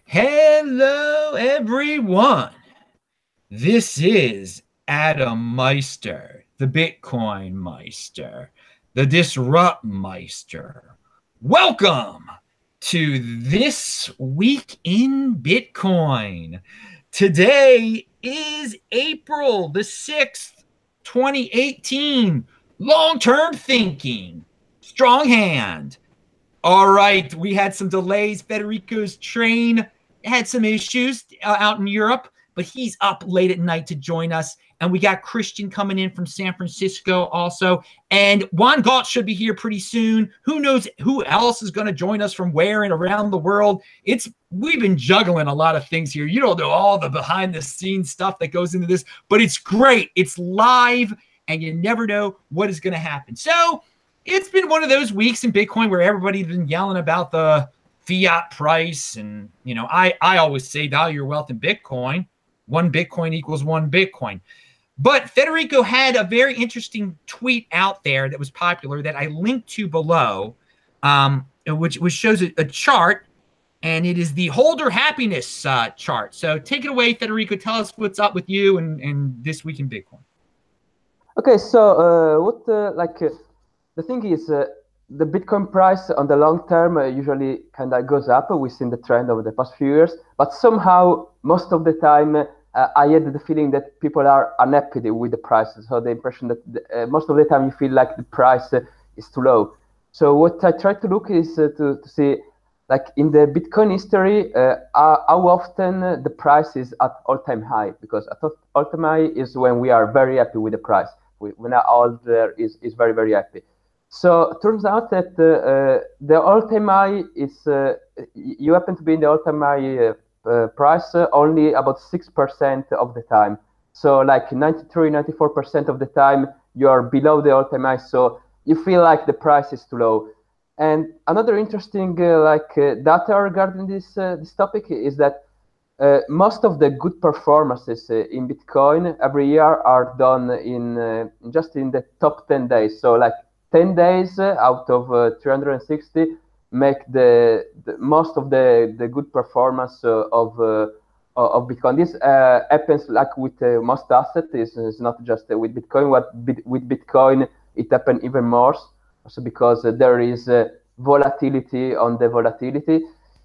Hello, everyone. This is Adam Meister, the Bitcoin Meister, the Disrupt Meister. Welcome to This Week in Bitcoin. Today is April the 6th, 2018. Long-term thinking, strong hand. All right, we had some delays. Federico's train had some issues out in Europe, but he's up late at night to join us. And we got Christian coming in from San Francisco also. And Juan Galt should be here pretty soon. Who knows who else is going to join us from where and around the world. We've been juggling a lot of things here. You don't know all the behind the scenes stuff that goes into this, but it's great. It's live and you never know what is going to happen. So it's been one of those weeks in Bitcoin where everybody's been yelling about the fiat price. And, I always say value your wealth in Bitcoin. 1 Bitcoin equals 1 Bitcoin. But Federico had a very interesting tweet out there that was popular that I linked to below, which shows a chart, and it is the holder happiness chart. So take it away, Federico. Tell us what's up with you and this week in Bitcoin. Okay, so the thing is, the Bitcoin price on the long term usually kind of goes up. We've seen the trend over the past few years, but somehow most of the time I had the feeling that people are unhappy with the prices. So the impression that most of the time you feel like the price is too low. So what I try to look is to see, like in the Bitcoin history, how often the price is at all-time high, because at all-time high is when we are very happy with the price. When our holder is very, very happy. So it turns out that the all-time high is, you happen to be in the all-time high price only about 6% of the time. So like 93, 94% of the time, you're below the all-time high. So you feel like the price is too low. And another interesting data regarding this topic is that most of the good performances in Bitcoin every year are done in just in the top 10 days. So like 10 days out of 360 make the most of the good performance of Bitcoin. This happens like with most assets. It's not just with Bitcoin. With Bitcoin, it happens even more. Also because there is volatility on the volatility.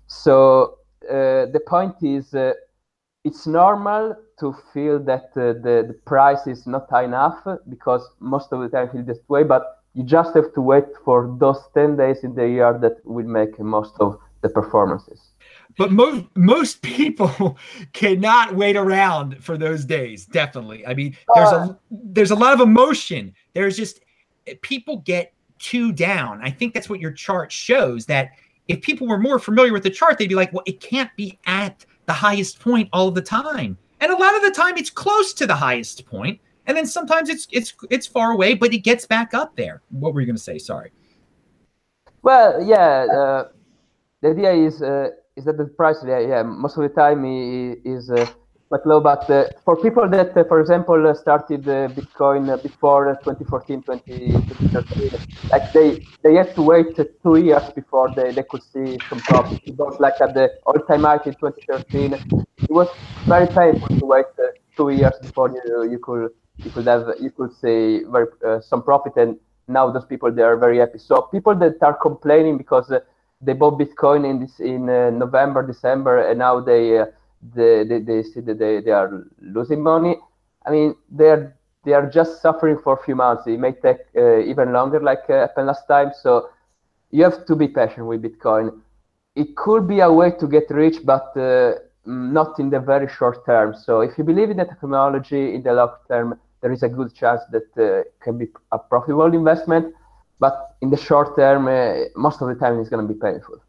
So the point is, it's normal to feel that the price is not high enough, because most of the time I feel this way, but you just have to wait for those 10 days in the year that will make most of the performances. But most people cannot wait around for those days. Definitely. I mean, there's a lot of emotion. There's just, people get too down. I think that's what your chart shows, that if people were more familiar with the chart, they'd be like, well, it can't be at the highest point all the time. And a lot of the time it's close to the highest point. And then sometimes it's far away, but it gets back up there. What were you going to say? Sorry. Well, yeah, the idea is that the price, most of the time is quite low. But for people that, for example, started Bitcoin before 2014, 2013, like they have to wait 2 years before they could see some profit. Because like at the all-time high in 2013, it was very painful to wait 2 years before you could see some profit. And now those people, they are very happy. So people that are complaining because they bought Bitcoin in November, December, and now they see that they are losing money. I mean, they are just suffering for a few months. It may take even longer, like happened last time. So you have to be patient with Bitcoin. It could be a way to get rich, but not in the very short term. So if you believe in the technology in the long term, there is a good chance that can be a profitable investment. But in the short term, most of the time, it's going to be painful.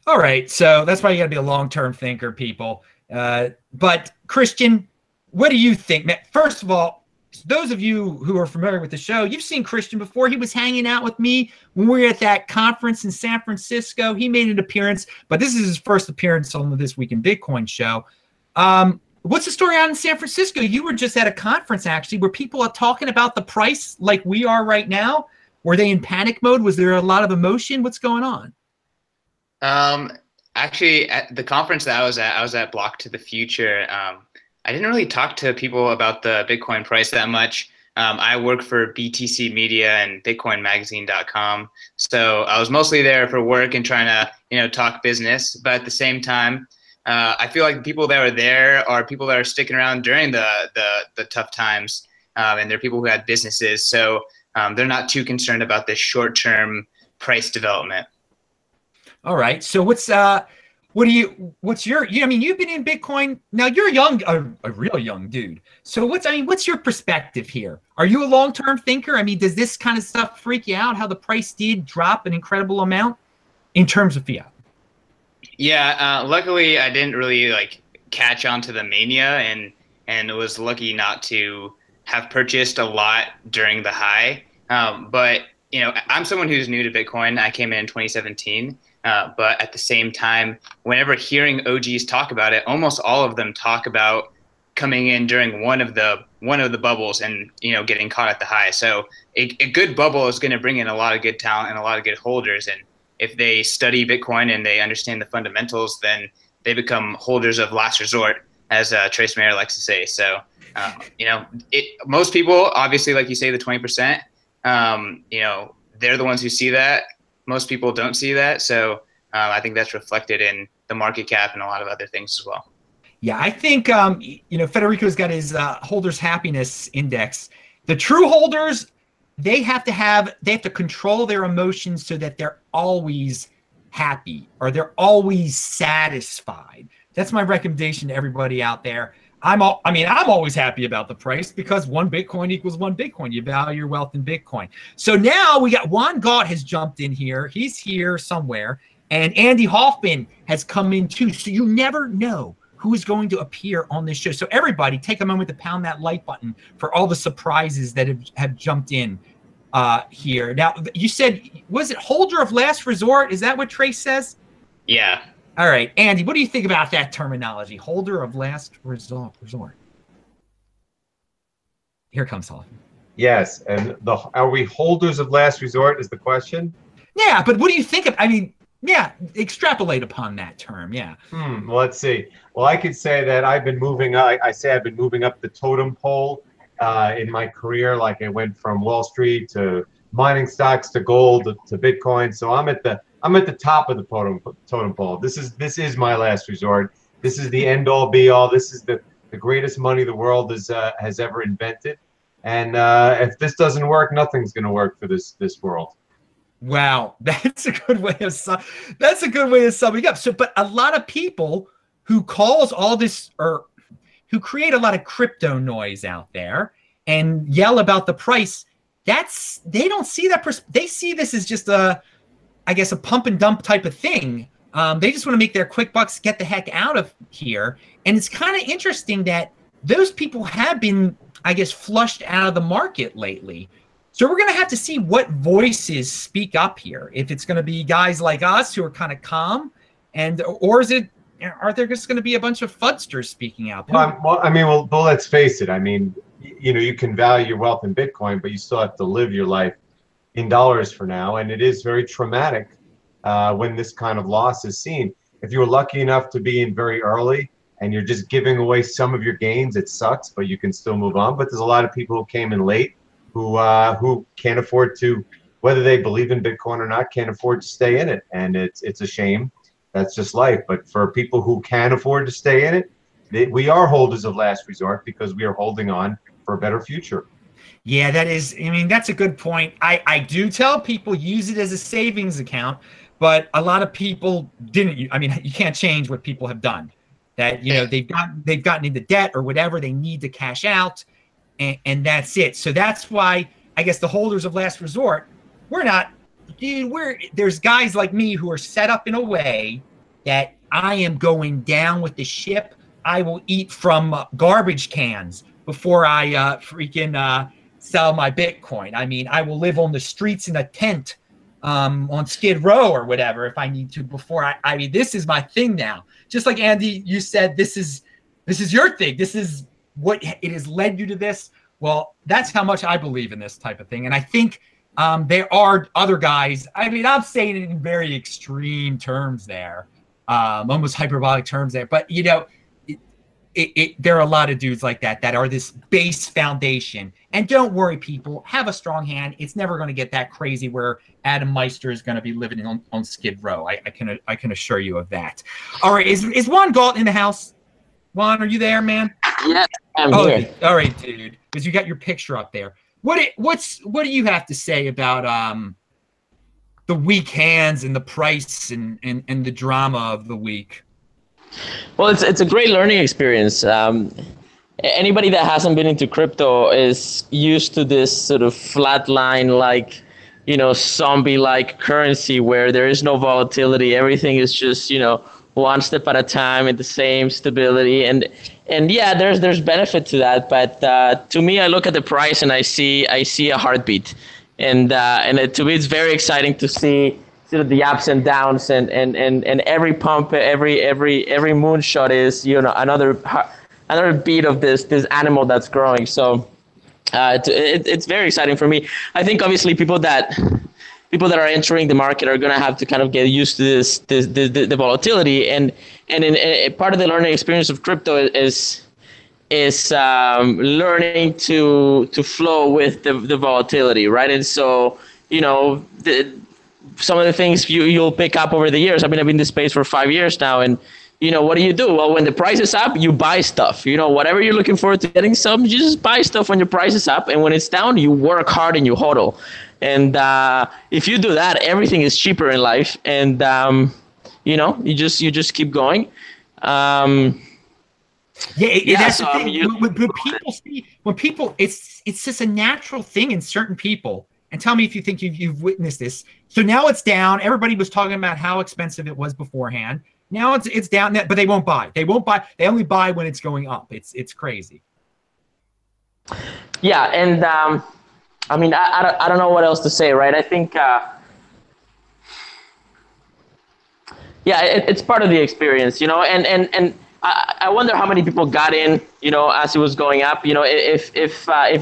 All right. So that's why you got to be a long-term thinker, people. But Christian, what do you think? First of all, those of you who are familiar with the show, you've seen Christian before. He was hanging out with me when we were at that conference in San Francisco. He made an appearance, but this is his first appearance on the This Week in Bitcoin show. What's the story out in San Francisco? You were just at a conference, actually, where people are talking about the price like we are right now. Were they in panic mode? Was there a lot of emotion? What's going on? Actually, at the conference that I was at Block to the Future. I didn't really talk to people about the Bitcoin price that much. I work for BTC Media and BitcoinMagazine.com, so I was mostly there for work and trying to, talk business. But at the same time, I feel like the people that are there are people that are sticking around during the tough times, and they're people who had businesses, so they're not too concerned about this short-term price development. All right. So what's your, I mean, you've been in Bitcoin now, you're a real young dude. So what's your perspective here? Are you a long-term thinker? I mean, does this kind of stuff freak you out, how the price did drop an incredible amount in terms of fiat? Yeah, luckily I didn't really catch on to the mania and was lucky not to have purchased a lot during the high. But I'm someone who's new to Bitcoin. I came in 2017. But at the same time, whenever hearing OGs talk about it, almost all of them talk about coming in during one of the bubbles and getting caught at the high. So a good bubble is going to bring in a lot of good talent and a lot of good holders. And if they study Bitcoin and they understand the fundamentals, then they become holders of last resort, as Trace Mayer likes to say. So most people, obviously, like you say, the 20%, they're the ones who see that. Most people don't see that. So I think that's reflected in the market cap and a lot of other things as well. Yeah, I think, Federico's got his holders happiness index. The true holders, they have to control their emotions so that they're always happy or they're always satisfied. That's my recommendation to everybody out there. I'm always happy about the price because one Bitcoin equals one Bitcoin. You value your wealth in Bitcoin. So now we got Juan Galt has jumped in here. He's here somewhere. And Andy Hoffman has come in too. So you never know who is going to appear on this show. So everybody take a moment to pound that like button for all the surprises that have jumped in here. Now, you said, was it holder of last resort? Is that what Trace says? Yeah. All right, Andy, what do you think about that terminology? Holder of last resort. Here comes Hoffman. Yes, and are we holders of last resort is the question? Yeah, but what do you think of, extrapolate upon that term, yeah. Well, let's see. Well, I could say that I've been moving up the totem pole in my career. Like I went from Wall Street to mining stocks to gold to Bitcoin. So I'm at the top of the totem pole. This is my last resort. This is the end all be all. This is the greatest money the world has ever invented. And if this doesn't work, nothing's going to work for this world. Wow, that's a good way of summing up. So, but a lot of people who calls all this or who create a lot of crypto noise out there and yell about the price, they don't see that. They see this as just a pump and dump type of thing. They just want to make their quick bucks, get the heck out of here. And it's kind of interesting that those people have been, flushed out of the market lately. So we're going to have to see what voices speak up here. If it's going to be guys like us who are kind of calm, or are there just going to be a bunch of fudsters speaking out? Well, let's face it. I mean, you can value your wealth in Bitcoin, but you still have to live your life in dollars for now. And it is very traumatic when this kind of loss is seen. If you were lucky enough to be in very early and you're just giving away some of your gains, it sucks, but you can still move on. But there's a lot of people who came in late who can't afford to, whether they believe in Bitcoin or not, can't afford to stay in it. And it's a shame. That's just life. But for people who can afford to stay in it, we are holders of last resort because we are holding on for a better future. Yeah, that's a good point. I do tell people use it as a savings account, but a lot of people didn't. You can't change what people have done. That they've gotten into debt or whatever, they need to cash out, and that's it. So that's why the holders of last resort, there's guys like me who are set up in a way that I am going down with the ship. I will eat from garbage cans before I sell my Bitcoin. I will live on the streets in a tent on Skid Row or whatever if I need to before this is my thing now. Just like Andy, you said, this is your thing. This is what it has led you to this. Well, that's how much I believe in this type of thing. And I think there are other guys. I'm saying it in very extreme terms there. almost hyperbolic terms there. But, you know, there are a lot of dudes like that are this base foundation. And don't worry, people, have a strong hand. It's never going to get that crazy where Adam Meister is going to be living on Skid Row. I can assure you of that. All right, is Juan Galt in the house? Juan, are you there, man? Yeah, I'm here. All right, dude, because you got your picture up there. What do you have to say about the weak hands and the price and the drama of the week? Well, it's a great learning experience. Anybody that hasn't been into crypto is used to this sort of flatline, like, you know, zombie-like currency where there is no volatility. Everything is just, you know, one step at a time and the same stability. And yeah, there's benefit to that. But to me, I look at the price and I see a heartbeat. And to me, it's very exciting to see sort of the ups and downs and every pump, every moonshot is, you know, another beat of this animal that's growing. So it's very exciting for me. I think obviously people that are entering the market are going to have to kind of get used to the volatility, and in part of the learning experience of crypto is learning to flow with the volatility, right? And so, you know, some of the things you'll pick up over the years. I mean, I've been in this space for 5 years now, and you know, what do? Well, when the price is up, you buy stuff. You know, whatever you're looking forward to getting some, you just buy stuff when your price is up, and when it's down, you work hard and you hodl. And if you do that, everything is cheaper in life, and you know, you just keep going. That's so, the thing. When people, it's just a natural thing in certain people. And tell me if you think you've witnessed this. So now it's down. Everybody was talking about how expensive it was beforehand. Now it's down, but they won't buy. They won't buy. They only buy when it's going up. It's crazy. Yeah, and I mean, I don't know what else to say, right? I think, it's part of the experience, you know, and I wonder how many people got in, you know, as it was going up. You know, if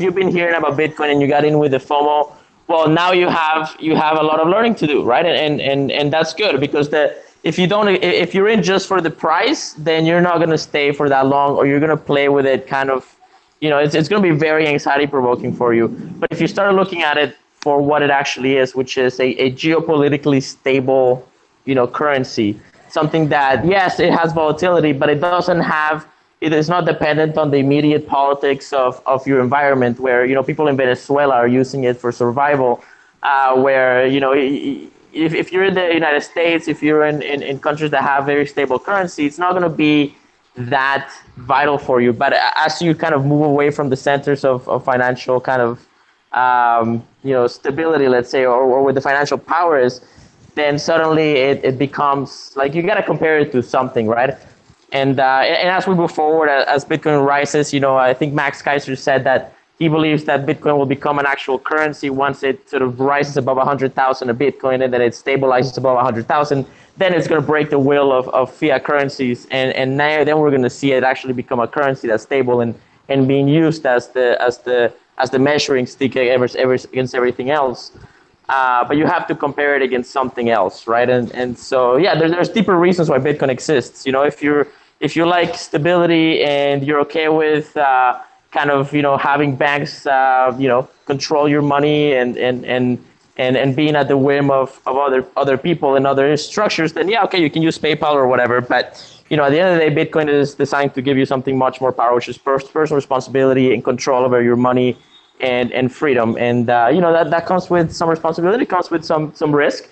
you've been hearing about Bitcoin and you got in with the FOMO, well, now you have a lot of learning to do, right? And that's good, because if you're in just for the price, then you're not going to stay for that long, or you're going to play with it kind of, you know, it's going to be very anxiety provoking for you. But if you start looking at it for what it actually is, which is a geopolitically stable, you know, currency, something that, yes, it has volatility, but it is not dependent on the immediate politics of your environment, where, you know, people in Venezuela are using it for survival, where, you know, if you're in the United States, if you're in countries that have very stable currency, it's not going to be that vital for you. But as you kind of move away from the centers of financial kind of, you know, stability, let's say, or where the financial power is, then suddenly it becomes like you got to compare it to something, right? And as we move forward, as Bitcoin rises, you know, I think Max Kaiser said that he believes that Bitcoin will become an actual currency once it sort of rises above 100,000 a Bitcoin, and then it stabilizes above 100,000. Then it's going to break the will of fiat currencies, and now then we're going to see it actually become a currency that's stable and being used as the measuring stick against everything else. But you have to compare it against something else, right? And so yeah, there's deeper reasons why Bitcoin exists. You know, if you like stability and you're okay with kind of, you know, having banks you know, control your money and being at the whim of other people and other structures, then yeah, okay, you can use PayPal or whatever. But you know, at the end of the day, Bitcoin is designed to give you something much more power, which is personal responsibility and control over your money and freedom. And you know, that comes with some responsibility, comes with some risk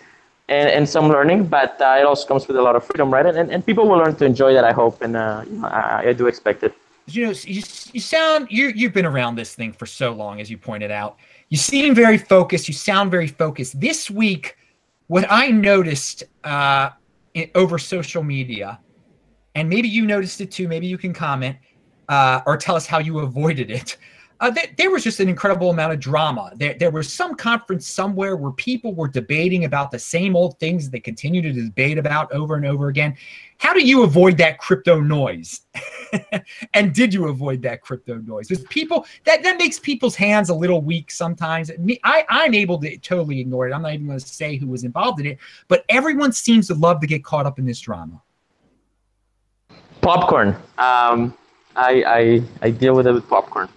and some learning, but it also comes with a lot of freedom, right? And people will learn to enjoy that, I hope, and you know, I do expect it. You know, you've been around this thing for so long, as you pointed out. You seem very focused. You sound very focused. This week, what I noticed over social media, and maybe you noticed it too, maybe you can comment or tell us how you avoided it. There was just an incredible amount of drama. There was some conference somewhere where people were debating about the same old things they continue to debate about over and over again. How do you avoid that crypto noise? And did you avoid that crypto noise? Because people, that makes people's hands a little weak sometimes. I'm able to totally ignore it. I'm not even going to say who was involved in it, but everyone seems to love to get caught up in this drama. popcorn. I deal with it with popcorn.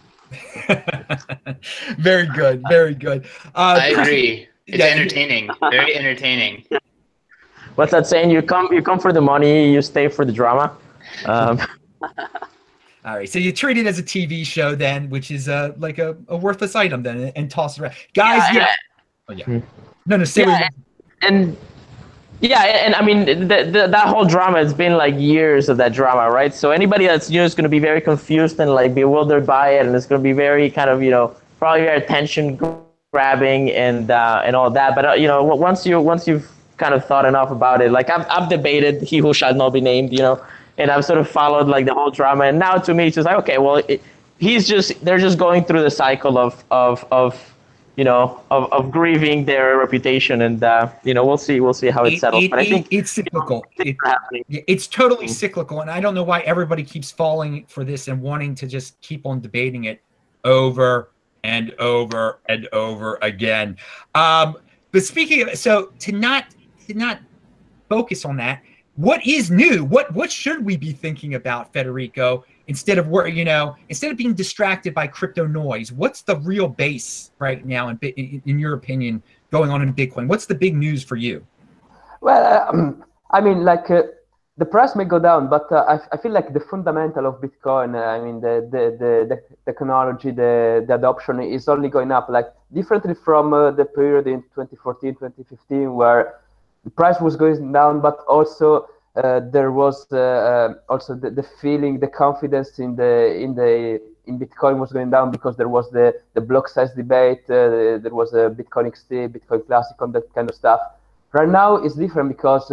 Very good, very good. I agree. It's yeah, entertaining, very entertaining. What's that saying? You come for the money, you stay for the drama. All right, so you treat it as a TV show then, which is like a worthless item then, and toss it around. Guys, oh yeah. No, say and I mean that whole drama, it's been like years of that drama, right? So anybody that's new is going to be very confused and like bewildered by it, and it's going to be very kind of probably very attention grabbing and all that. But once you've kind of thought enough about it, like I've debated He Who Shall Not Be Named, and I've sort of followed like the whole drama, and now to me it's just like, okay, well they're just going through the cycle of grieving their reputation, and we'll see how it settles. But I think it's cyclical. It's totally cyclical, and I don't know why everybody keeps falling for this and wanting to just keep on debating it over and over and over again. But speaking of, so to not focus on that, what is new? What should we be thinking about, Federico? Instead of being distracted by crypto noise, what's the real base right now, in your opinion, going on in Bitcoin? What's the big news for you? Well, I mean, like the price may go down, but I feel like the fundamental of Bitcoin, I mean, the technology, the adoption is only going up. Like differently from the period in 2014, 2015, where the price was going down, but also there was also the feeling, the confidence in Bitcoin was going down because there was the block size debate. There was a Bitcoin XT, Bitcoin Classic, on that kind of stuff. Right now it's different because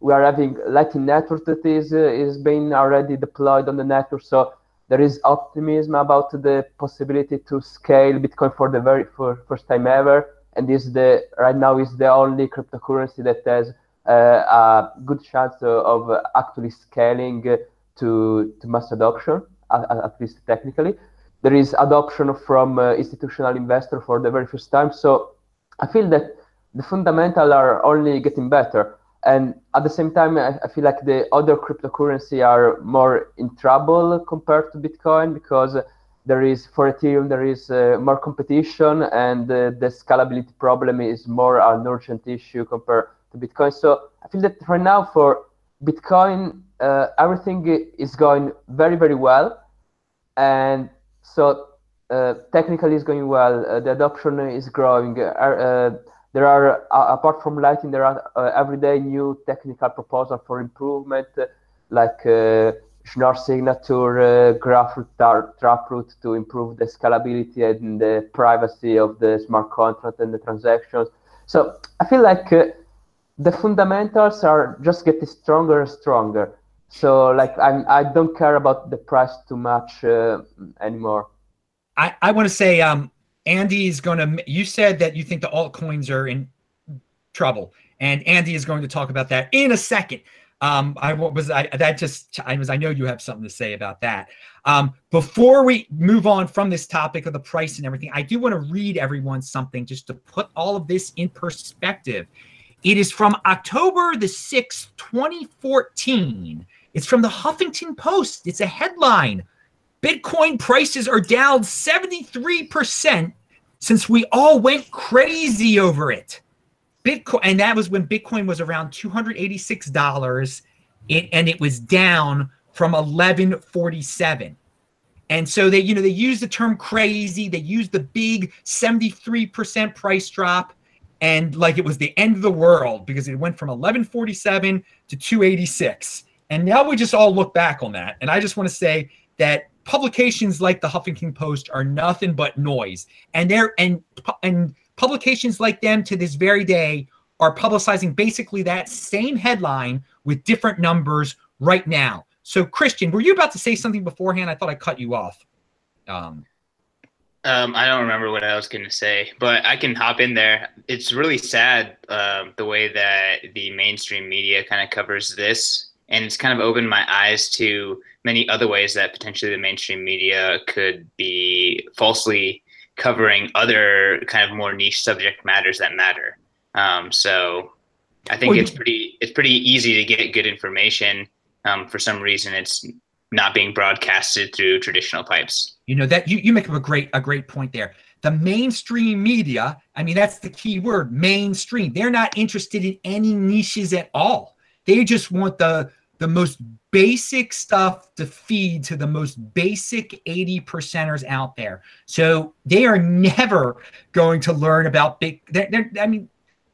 we are having Lightning Network that is being already deployed on the network. So there is optimism about the possibility to scale Bitcoin for the very first time ever. And right now is the only cryptocurrency that has a good chance of actually scaling to mass adoption, at least technically. There is adoption from institutional investors for the very first time. So I feel that the fundamentals are only getting better. And at the same time, I feel like the other cryptocurrency are more in trouble compared to Bitcoin, because for Ethereum, there is more competition, and the scalability problem is more an urgent issue compared to Bitcoin. So I feel that right now for Bitcoin, everything is going very, very well. And so technically it's going well. The adoption is growing. There are, apart from Lightning, there are everyday new technical proposals for improvement, like Schnorr signature, Graphroot, Taproot, to improve the scalability and the privacy of the smart contract and the transactions. So I feel like the fundamentals are just getting stronger and stronger. So like I don't care about the price too much anymore. I want to say, Andy is going to, you said that you think the altcoins are in trouble, and Andy is going to talk about that in a second. I know you have something to say about that. Before we move on from this topic of the price and everything, I do want to read everyone something just to put all of this in perspective. It is from October the 6th, 2014. It's from the Huffington Post. It's a headline: Bitcoin prices are down 73% since we all went crazy over it. Bitcoin, and that was when Bitcoin was around $286, and it was down from 1147. And so they use the term crazy. They use the big 73% price drop, and like it was the end of the world because it went from 1147 to 286. And now we just all look back on that. And I just want to say that publications like the Huffington Post are nothing but noise, and publications like them to this very day are publicizing basically that same headline with different numbers right now. So, Christian, were you about to say something beforehand? I thought I cut you off. I don't remember what I was going to say, but I can hop in there. It's really sad the way that the mainstream media kind of covers this, and it's kind of opened my eyes to many other ways that potentially the mainstream media could be falsely covering other kind of more niche subject matters that matter. So I think it's pretty easy to get good information for some reason it's not being broadcasted through traditional pipes. You know, that you make up a great point there. The mainstream media, I mean, that's the key word, mainstream. They're not interested in any niches at all. They just want the most basic stuff to feed to the most basic 80%ers out there. So they are never going to learn about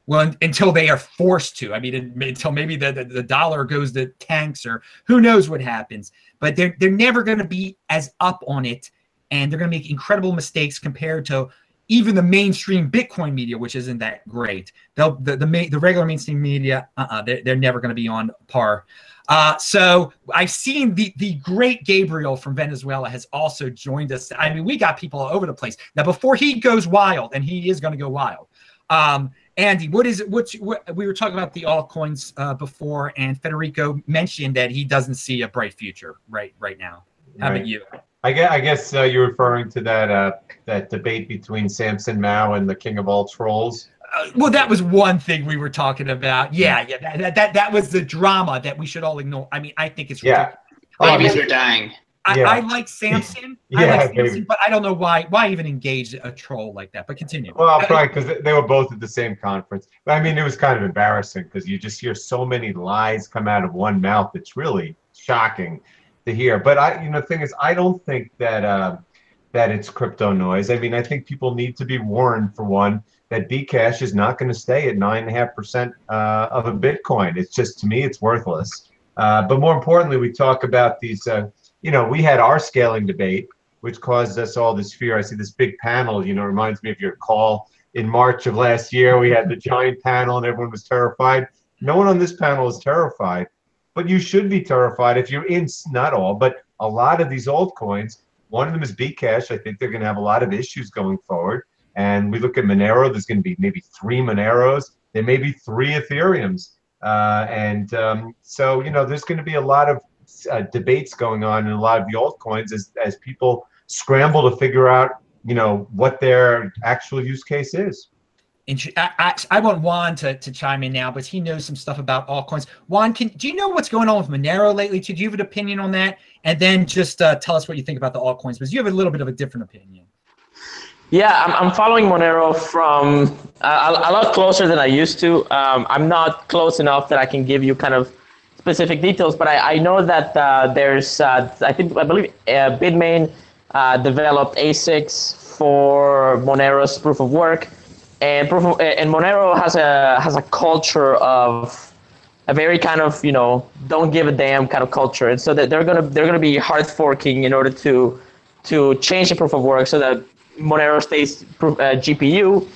until they are forced to. I mean, until maybe the dollar goes to tanks or who knows what happens. But they're never going to be as up on it, and they're going to make incredible mistakes compared to even the mainstream Bitcoin media, which isn't that great. The regular mainstream media, they're never going to be on par. So I've seen the great Gabriel from Venezuela has also joined us. I mean, we got people all over the place. Now, before he goes wild, and he is going to go wild, Andy, what we were talking about the altcoins before, and Federico mentioned that he doesn't see a bright future right now. How about you? I guess you're referring to that debate between Samson Mao and the king of all trolls. Well, that was one thing we were talking about. Yeah, that was the drama that we should all ignore. I mean, I think it's ridiculous. Babies are dying. I like Samson. But I don't know why even engage a troll like that. But continue. Well, probably because they were both at the same conference. But I mean, it was kind of embarrassing because you just hear so many lies come out of one mouth. It's really shocking to hear. But the thing is, I don't think that it's crypto noise. I mean, I think people need to be warned, for one, that Bcash is not going to stay at 9.5% of a Bitcoin. It's just, to me, it's worthless. But more importantly, we talk about these. We had our scaling debate, which caused us all this fear. I see this big panel, reminds me of your call in March of last year. We had the giant panel and everyone was terrified. No one on this panel is terrified, but you should be terrified if you're in, not all, but a lot of these altcoins. One of them is Bcash. I think they're going to have a lot of issues going forward. And we look at Monero, there's going to be maybe 3 Moneros. There may be 3 Ethereums. So, there's going to be a lot of debates going on in a lot of the altcoins as people scramble to figure out, what their actual use case is. I want Juan to chime in now, but he knows some stuff about altcoins. Juan, do you know what's going on with Monero lately? Do you have an opinion on that? And then just tell us what you think about the altcoins, because you have a little bit of a different opinion. Yeah, I'm following Monero from a lot closer than I used to. I'm not close enough that I can give you kind of specific details, but I know that there's, I believe Bitmain developed ASICs for Monero's proof of work, and Monero has a culture of a very kind of don't give a damn kind of culture, and so that they're gonna be hard forking in order to change the proof of work so that Monero stays GPU.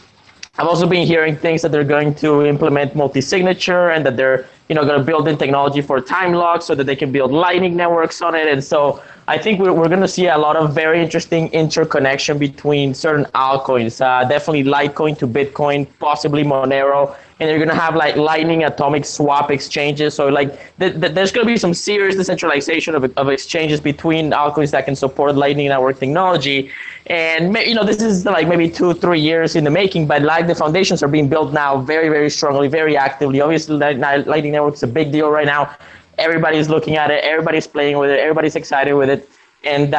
I've also been hearing things that they're going to implement multi-signature and that they're going to build in technology for time locks so that they can build Lightning networks on it. And so I think we're going to see a lot of very interesting interconnection between certain altcoins, definitely Litecoin to Bitcoin, possibly Monero. And they're going to have like Lightning atomic swap exchanges. So like there's going to be some serious decentralization of exchanges between altcoins that can support Lightning network technology. And this is like maybe 2-3 years in the making, but like the foundations are being built now very, very strongly, very actively. Obviously, Lightning network is a big deal right now. Everybody's looking at it. Everybody's playing with it. Everybody's excited with it. And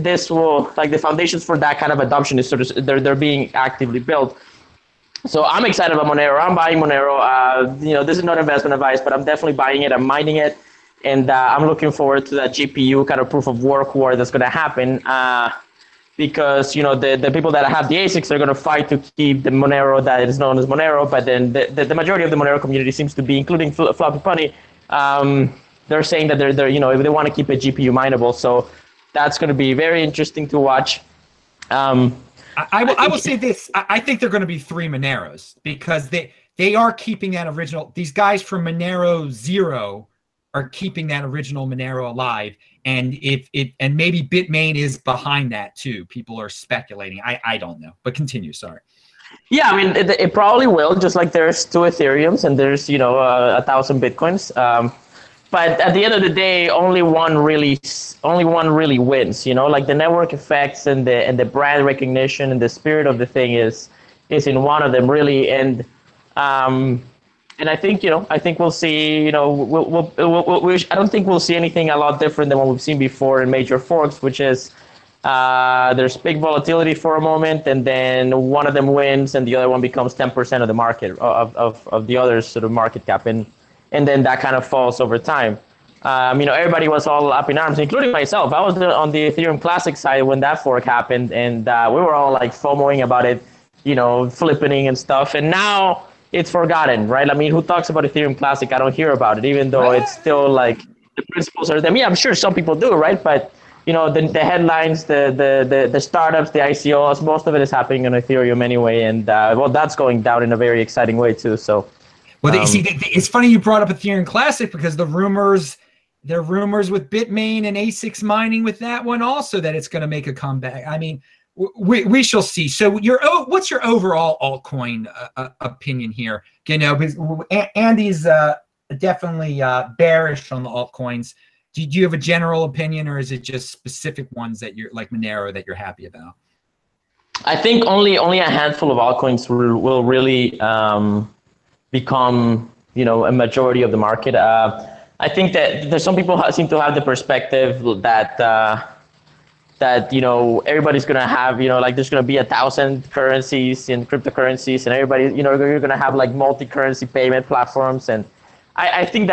this will, like, the foundations for that kind of adoption is sort of they're being actively built. So I'm excited about Monero. I'm buying Monero. This is not investment advice, but I'm definitely buying it. I'm mining it, and I'm looking forward to that GPU kind of proof of work war that's going to happen. Because the people that have the ASICs are going to fight to keep the Monero that is known as Monero, but then the majority of the Monero community seems to be, including Floppy Bunny, they're saying that they're if they want to keep it GPU mineable. So that's going to be very interesting to watch. I will say this: I think they're going to be 3 Moneros, because they are keeping that original. These guys from Monero 0 are keeping that original Monero alive. And and maybe Bitmain is behind that too. People are speculating. I don't know, but continue. Sorry. Yeah, I mean, it probably will. Just like there's 2 Ethereums and there's 1,000 Bitcoins. But at the end of the day, only one really wins. Like the network effects and the brand recognition and the spirit of the thing is in one of them really. And And I think, I think we'll see, I don't think we'll see anything a lot different than what we've seen before in major forks, which is there's big volatility for a moment, and then one of them wins and the other one becomes 10% of the market, of the other's sort of market cap. And then that kind of falls over time. Everybody was all up in arms, including myself. I was on the Ethereum Classic side when that fork happened, and we were all like FOMOing about it, flipping and stuff. And now it's forgotten, right? I mean, who talks about Ethereum Classic? I don't hear about it, even though it's still like the principles are there. Yeah, I'm sure some people do, right? But the headlines, the startups, the ICOs, most of it is happening on Ethereum anyway, and that's going down in a very exciting way too. So, well, it's funny you brought up Ethereum Classic, because there are rumors with Bitmain and ASICs mining with that one also that it's going to make a comeback. I mean, we shall see. So what's your overall altcoin opinion here? Because Andy's definitely bearish on the altcoins. Do you have a general opinion, or is it just specific ones that you're like Monero that you're happy about? I think only a handful of altcoins will really become a majority of the market. I think that there's some people seem to have the perspective that everybody's gonna have like there's gonna be 1,000 currencies in cryptocurrencies, and everybody you're gonna have like multi-currency payment platforms, and I think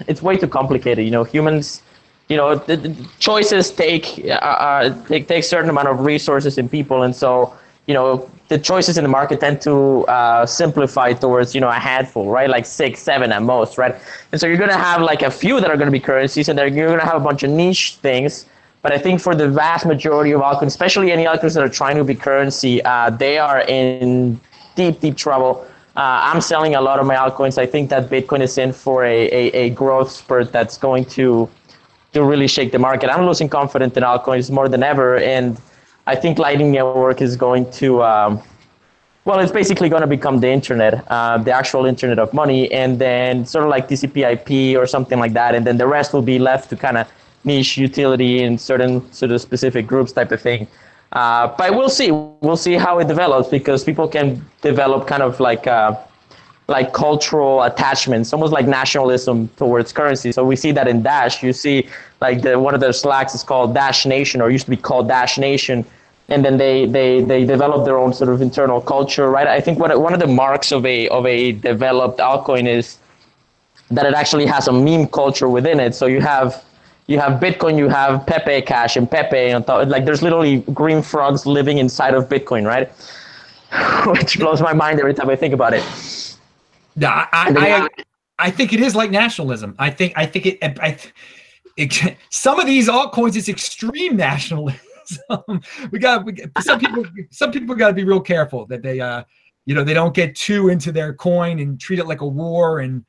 it's way too complicated. Humans, the choices take certain amount of resources in people, and so the choices in the market tend to simplify towards a handful, right? Like 6, 7 at most, right? And so you're gonna have like a few that are gonna be currencies, and then you're gonna have a bunch of niche things. But I think for the vast majority of altcoins, especially any altcoins that are trying to be currency, they are in deep trouble. I'm selling a lot of my altcoins. I think that Bitcoin is in for a growth spurt that's going to really shake the market. I'm losing confidence in altcoins more than ever, and I think Lightning Network is going to, it's basically going to become the internet, the actual internet of money, and then sort of like TCP/IP or something like that, and then the rest will be left to kind of niche utility in certain sort of specific groups type of thing. But we'll see. We'll see how it develops, because people can develop kind of like cultural attachments, almost like nationalism towards currency. So we see that in Dash. You see like one of their Slacks is called Dash Nation, or used to be called Dash Nation. And then they develop their own sort of internal culture, right? I think one of the marks of a developed altcoin is that it actually has a meme culture within it. So you have Bitcoin, you have Pepe Cash and Pepe on top. Like there's literally green frogs living inside of Bitcoin, right? Which blows my mind every time I think about it. Yeah, I think it is like nationalism. I think some of these altcoins is extreme nationalism. Some people got to be real careful that they they don't get too into their coin and treat it like a war, and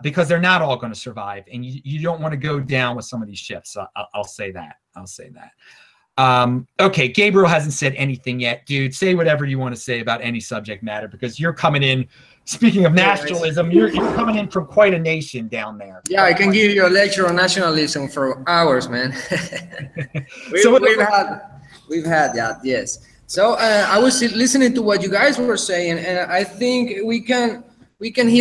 because they're not all going to survive, and you don't want to go down with some of these shifts. So I'll say that. Okay, Gabriel hasn't said anything yet. Dude, say whatever you want to say about any subject matter, because you're coming in, speaking of nationalism, you're coming in from quite a nation down there. Yeah, I can give you a lecture on nationalism for hours, man. We've had that, yes. So I was listening to what you guys were saying, and I think we can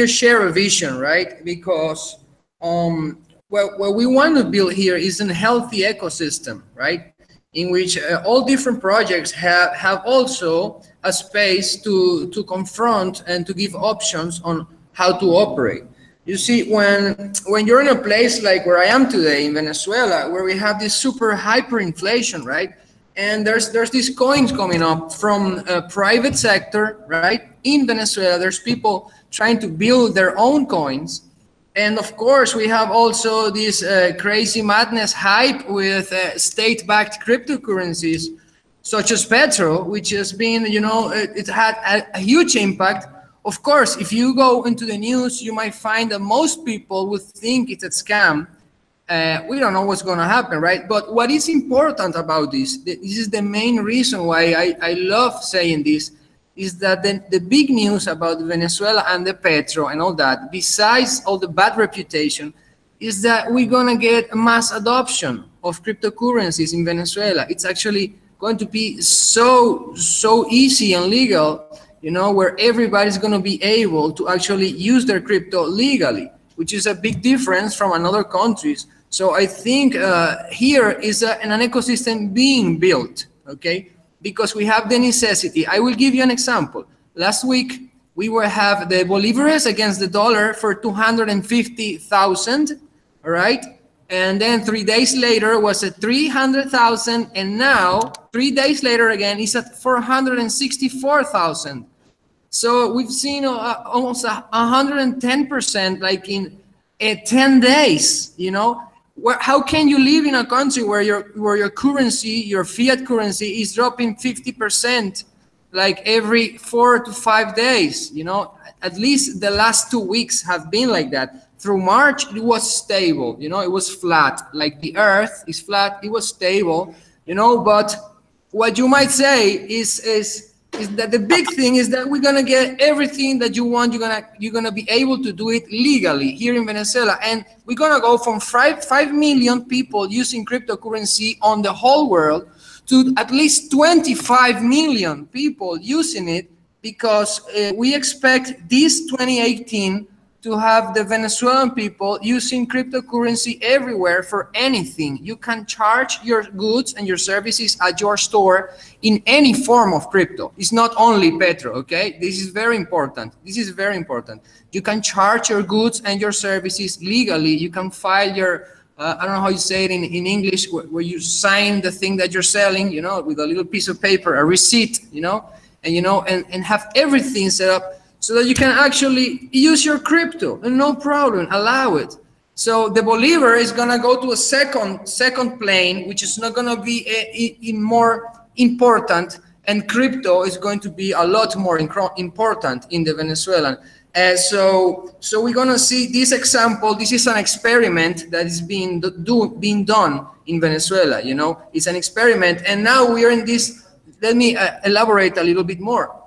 share a vision, right? Because what we want to build here is a healthy ecosystem, right? In which all different projects have also a space to confront and to give options on how to operate. You see, when you're in a place like where I am today in Venezuela, where we have this super hyperinflation, right? And there's these coins coming up from a private sector, right? In Venezuela, there's people trying to build their own coins. And of course, we have also this crazy madness hype with state-backed cryptocurrencies, such as Petro, which has been, it had a huge impact. Of course, if you go into the news, you might find that most people would think it's a scam. We don't know what's going to happen, right? But what is important about this is the main reason why I love saying this, is that the big news about Venezuela and the Petro and all that, besides all the bad reputation, is that we're going to get a mass adoption of cryptocurrencies in Venezuela. It's actually going to be so easy and legal, you know, where everybody's going to be able to actually use their crypto legally, which is a big difference from another countries. So I think here is an ecosystem being built, okay, because we have the necessity. I will give you an example. Last week, we will have the Bolívares against the dollar for 250,000, all right? And then 3 days later was at 300,000, and now 3 days later again is at 464,000. So we've seen almost 110%, like in 10 days. You know, how can you live in a country where your currency, your fiat currency, is dropping 50%, like every 4 to 5 days? You know, at least the last 2 weeks have been like that. Through March, it was stable, you know, it was flat, like the earth is flat, it was stable, you know. But what you might say is that the big thing is that we're gonna get everything that you want. You're gonna be able to do it legally here in Venezuela, and we're gonna go from 5 million people using cryptocurrency on the whole world to at least 25 million people using it, because we expect this 2018 to have the Venezuelan people using cryptocurrency everywhere for anything. You can charge your goods and your services at your store in any form of crypto. It's not only Petro, okay? This is very important. This is very important. You can charge your goods and your services legally. You can file your, I don't know how you say it in English, where you sign the thing that you're selling, you know, with a little piece of paper, a receipt, you know, and have everything set up so that you can actually use your crypto and no problem, allow it. So the Bolivar is gonna go to a second plane, which is not gonna be more important, and crypto is going to be a lot more important in the Venezuelan. So we're gonna see this example. This is an experiment that is being done in Venezuela. You know, it's an experiment, and now we are in this. Let me elaborate a little bit more.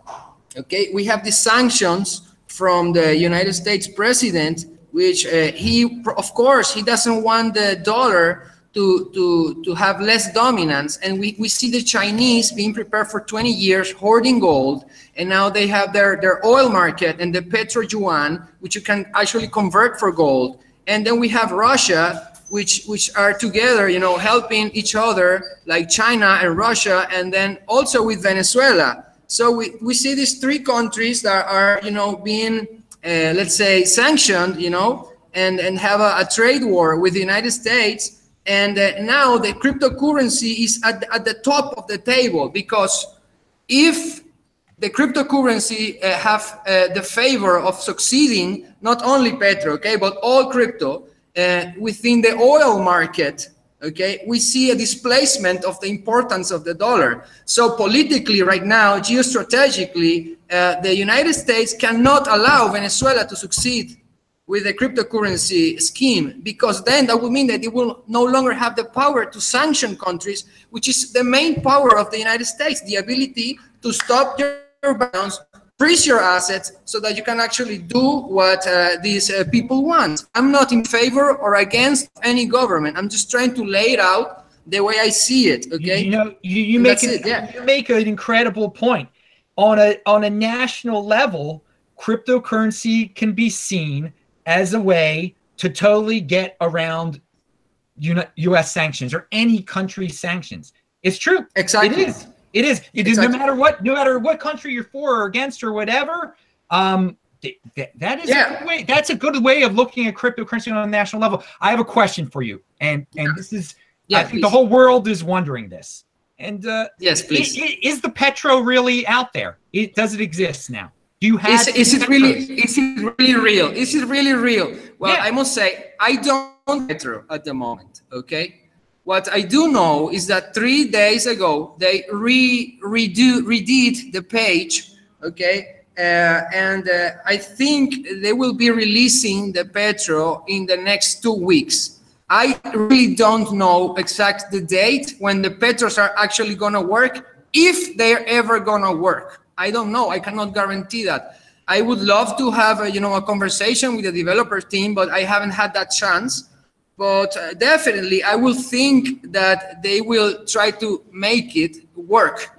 Okay, we have the sanctions from the United States president, which of course, he doesn't want the dollar to have less dominance. And we see the Chinese being prepared for 20 years, hoarding gold. And now they have their oil market and the petro yuan, which you can actually convert for gold. And then we have Russia, which are together, you know, helping each other, like China and Russia, and then also with Venezuela. So we see these three countries that are, you know, being, let's say, sanctioned, you know, and have a trade war with the United States. And now the cryptocurrency is at the top of the table, because if the cryptocurrency have the favor of succeeding, not only Petro, okay, but all crypto within the oil market, okay, we see a displacement of the importance of the dollar. So politically right now, geostrategically, the United States cannot allow Venezuela to succeed with the cryptocurrency scheme, because then that would mean that it will no longer have the power to sanction countries, which is the main power of the United States, the ability to stop your balance, freeze your assets, so that you can actually do what these people want. I'm not in favor or against any government. I'm just trying to lay it out the way I see it. Okay. You know, you make you make an incredible point. On a national level, cryptocurrency can be seen as a way to totally get around U.S. sanctions or any country's sanctions. It's true. Exactly. It is. It is. It is. Exactly. No matter what country you're for or against or whatever. That is a good way. That's a good way of looking at cryptocurrency on a national level. I have a question for you, and this is. I think the whole world is wondering this. And yes, please. Is the petro really out there? Does it exist now? Do you have? Is it really real? Is it really real? Well, I must say I don't petro at the moment. Okay. What I do know is that 3 days ago, they redid the page, okay? And I think they will be releasing the petro in the next 2 weeks. I really don't know exact the date when the petros are actually gonna work, if they're ever gonna work. I don't know, I cannot guarantee that. I would love to have a conversation with the developer team, but I haven't had that chance. But definitely, I will think that they will try to make it work,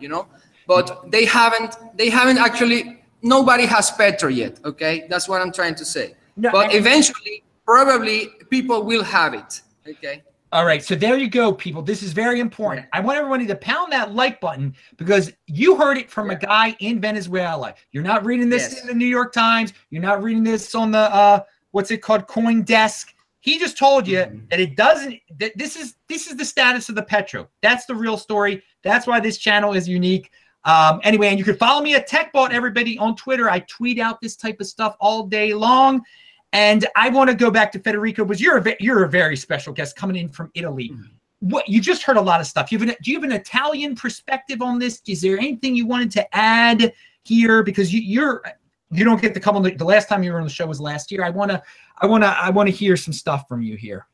But they haven't actually nobody has Petro yet. Okay, that's what I'm trying to say. No, but eventually, probably people will have it. Okay. All right, so there you go, people. This is very important. I want everybody to pound that like button because you heard it from a guy in Venezuela. You're not reading this in the New York Times. You're not reading this on the what's it called, CoinDesk. He just told you that it doesn't. That this is the status of the Petro. That's the real story. That's why this channel is unique. Anyway, and you can follow me at TechBot, everybody, on Twitter. I tweet out this type of stuff all day long. And I want to go back to Federico, because you're a very special guest coming in from Italy. What you just heard a lot of stuff. Do you have an Italian perspective on this? Is there anything you wanted to add here? Because you don't get to come on the last time you were on the show was last year. I want to hear some stuff from you here.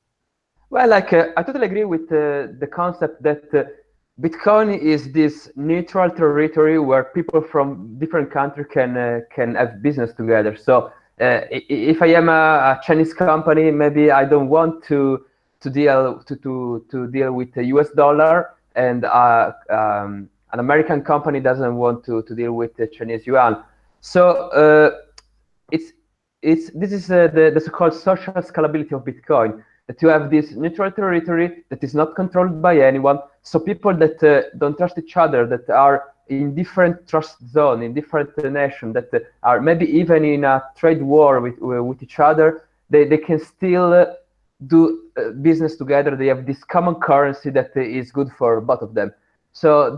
Well, I totally agree with the concept that Bitcoin is this neutral territory where people from different countries can have business together. So if I am a Chinese company, maybe I don't want to deal with the US dollar, and an American company doesn't want to deal with the Chinese yuan. So this is the so-called social scalability of Bitcoin, that you have this neutral territory that is not controlled by anyone. So people that don't trust each other, that are in different trust zone, in different nations, that are maybe even in a trade war with each other, they can still do business together. They have this common currency that is good for both of them. So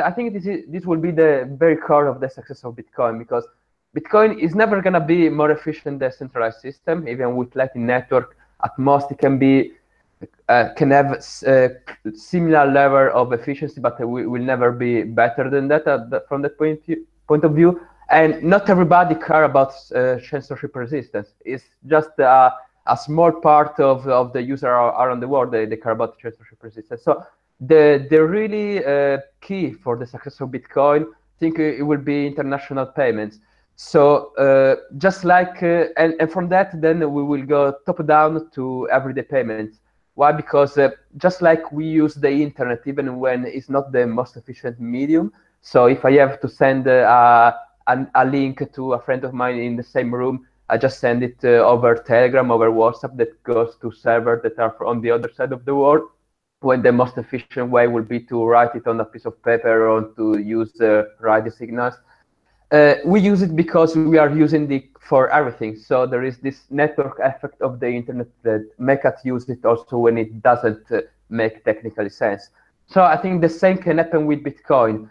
I think this will be the very core of the success of Bitcoin, because Bitcoin is never going to be more efficient than a centralized system. Even with Lightning Network, at most it can have similar level of efficiency, but will never be better than that from that point of view. And not everybody care about censorship resistance. It's just a small part of the user around the world. They care about censorship resistance. So the really key for the success of Bitcoin, I think it will be international payments. So just like and from that, then we will go top down to everyday payments. Why? Because just like we use the internet even when it's not the most efficient medium. So if I have to send a link to a friend of mine in the same room, I just send it over Telegram, over WhatsApp, that goes to servers that are on the other side of the world, when the most efficient way will be to write it on a piece of paper or to use radio signals. We use it because we are using it for everything. So there is this network effect of the internet that make us use it also when it doesn't make technically sense. So I think the same can happen with Bitcoin.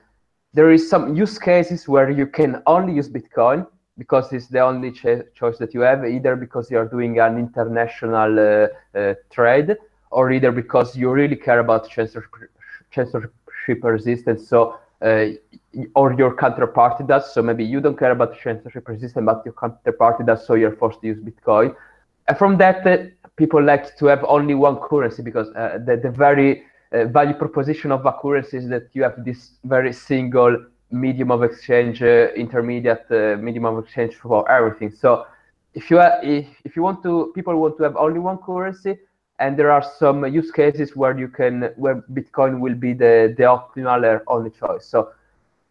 There is some use cases where you can only use Bitcoin because it's the only choice that you have, either because you are doing an international trade, or either because you really care about censorship resistance. So or your counterparty does. So maybe you don't care about censorship resistance, but your counterparty does, so you're forced to use Bitcoin. And from that, people like to have only one currency, because the very value proposition of a currency is that you have this very single medium of exchange, intermediate medium of exchange for everything. So if you want to, people want to have only one currency, and there are some use cases where Bitcoin will be the optimal or only choice. So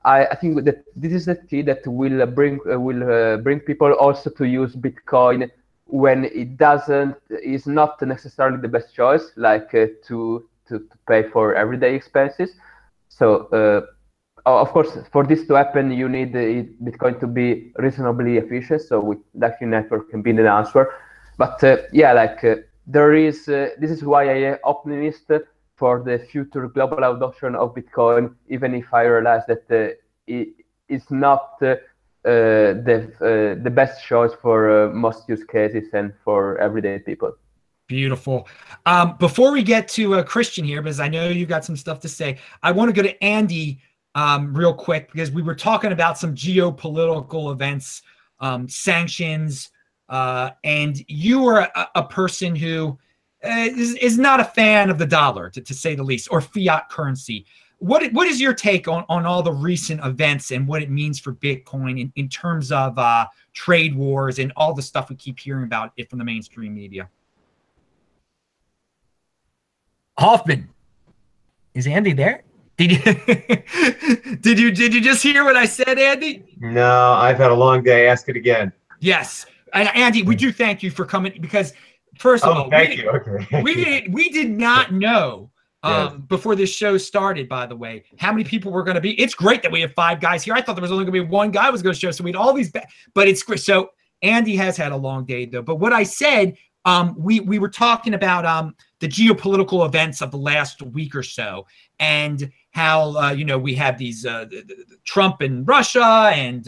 I think that this is the key that will bring people also to use Bitcoin when is not necessarily the best choice, like to pay for everyday expenses. So of course, for this to happen, you need Bitcoin to be reasonably efficient. So with Lightning Network can be the answer. But there is, this is why I am optimistic for the future global adoption of Bitcoin, even if I realize that it's not the best choice for most use cases and for everyday people. Beautiful. Before we get to Christian here, because I know you've got some stuff to say, I want to go to Andy real quick, because we were talking about some geopolitical events, sanctions, and you are a person who is not a fan of the dollar, to say the least, or fiat currency. What is your take on all the recent events and what it means for Bitcoin in terms of trade wars and all the stuff we keep hearing about it from the mainstream media? Hoffman, is Andy there? Did you did you just hear what I said, Andy? No, I've had a long day. Ask it again. Yes. And Andy, we do thank you for coming because first of all, thank you. Okay. we did not know Yes. before this show started, by the way, how many people were going to be. It's great that we have 5 guys here. I thought there was only going to be one guy was going to show. So we had all these, but it's great. So Andy has had a long day though. But what I said, we were talking about the geopolitical events of the last week or so, and how we have these Trump and Russia and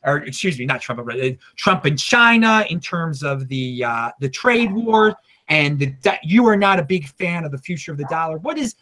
or excuse me, not Trump, but Trump and China in terms of the trade war, and you are not a big fan of the future of the dollar. What is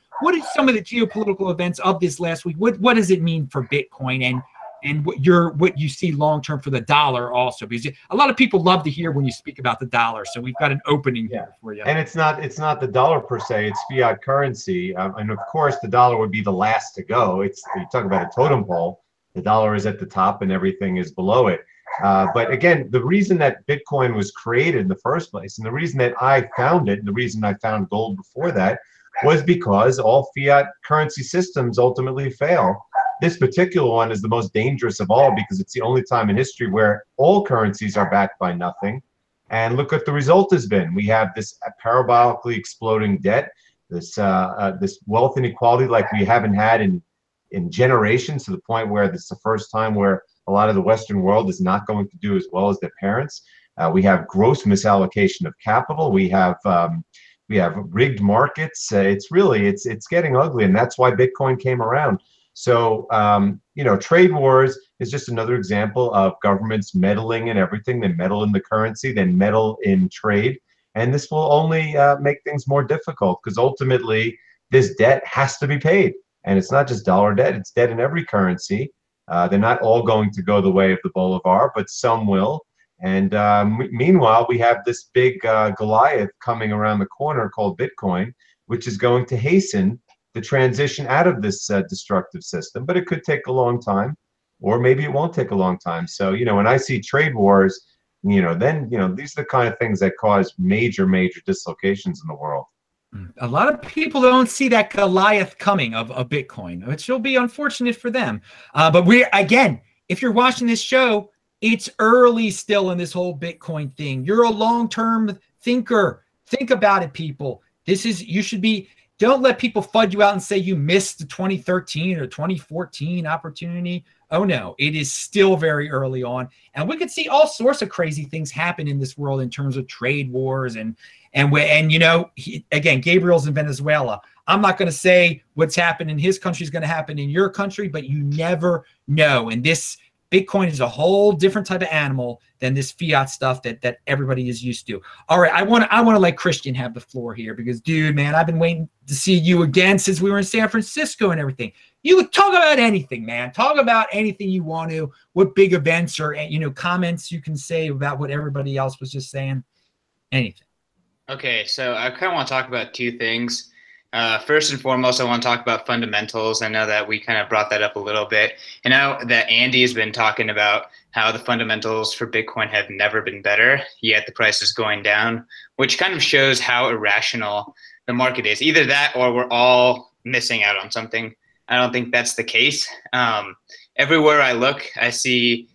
some of the geopolitical events of this last week? What does it mean for Bitcoin and what you see long term for the dollar also? Because a lot of people love to hear when you speak about the dollar. So we've got an opening here for you. And it's not the dollar per se, it's fiat currency. And of course the dollar would be the last to go. You talk about a totem pole, the dollar is at the top and everything is below it. But again, the reason that Bitcoin was created in the first place, and the reason that I found it, and the reason I found gold before that, was because all fiat currency systems ultimately fail. This particular one is the most dangerous of all because it's the only time in history where all currencies are backed by nothing. And look what the result has been. We have this parabolically exploding debt, this wealth inequality like we haven't had in generations, to the point where this is the first time where a lot of the Western world is not going to do as well as their parents. We have gross misallocation of capital. We have rigged markets. It's getting ugly, and that's why Bitcoin came around. So trade wars is just another example of governments meddling in everything. They meddle in the currency, they meddle in trade, and this will only make things more difficult because ultimately this debt has to be paid. And it's not just dollar debt, it's debt in every currency. They're not all going to go the way of the Bolivar, but some will. And meanwhile, we have this big Goliath coming around the corner called Bitcoin, which is going to hasten the transition out of this destructive system. But it could take a long time, or maybe it won't take a long time. So, when I see trade wars, these are the kind of things that cause major, major dislocations in the world. A lot of people don't see that Goliath coming of Bitcoin, which will be unfortunate for them. But if you're watching this show, it's early still in this whole Bitcoin thing. You're a long-term thinker. Think about it, people. Don't let people fudge you out and say you missed the 2013 or 2014 opportunity. Oh no, it is still very early on. And we could see all sorts of crazy things happen in this world in terms of trade wars again, Gabriel's in Venezuela. I'm not going to say what's happened in his country is going to happen in your country, but you never know. And this Bitcoin is a whole different type of animal than this fiat stuff that everybody is used to. All right, I want to let Christian have the floor here because, dude, man, I've been waiting to see you again since we were in San Francisco and everything. You talk about anything, man. Talk about anything you want to. What big events or comments you can say about what everybody else was just saying. Anything. Okay, so I kind of want to talk about 2 things. First and foremost, I want to talk about fundamentals. I know that we kind of brought that up a little bit. And now that Andy has been talking about how the fundamentals for Bitcoin have never been better, yet the price is going down, which kind of shows how irrational the market is. Either that or we're all missing out on something. I don't think that's the case. Everywhere I look, I see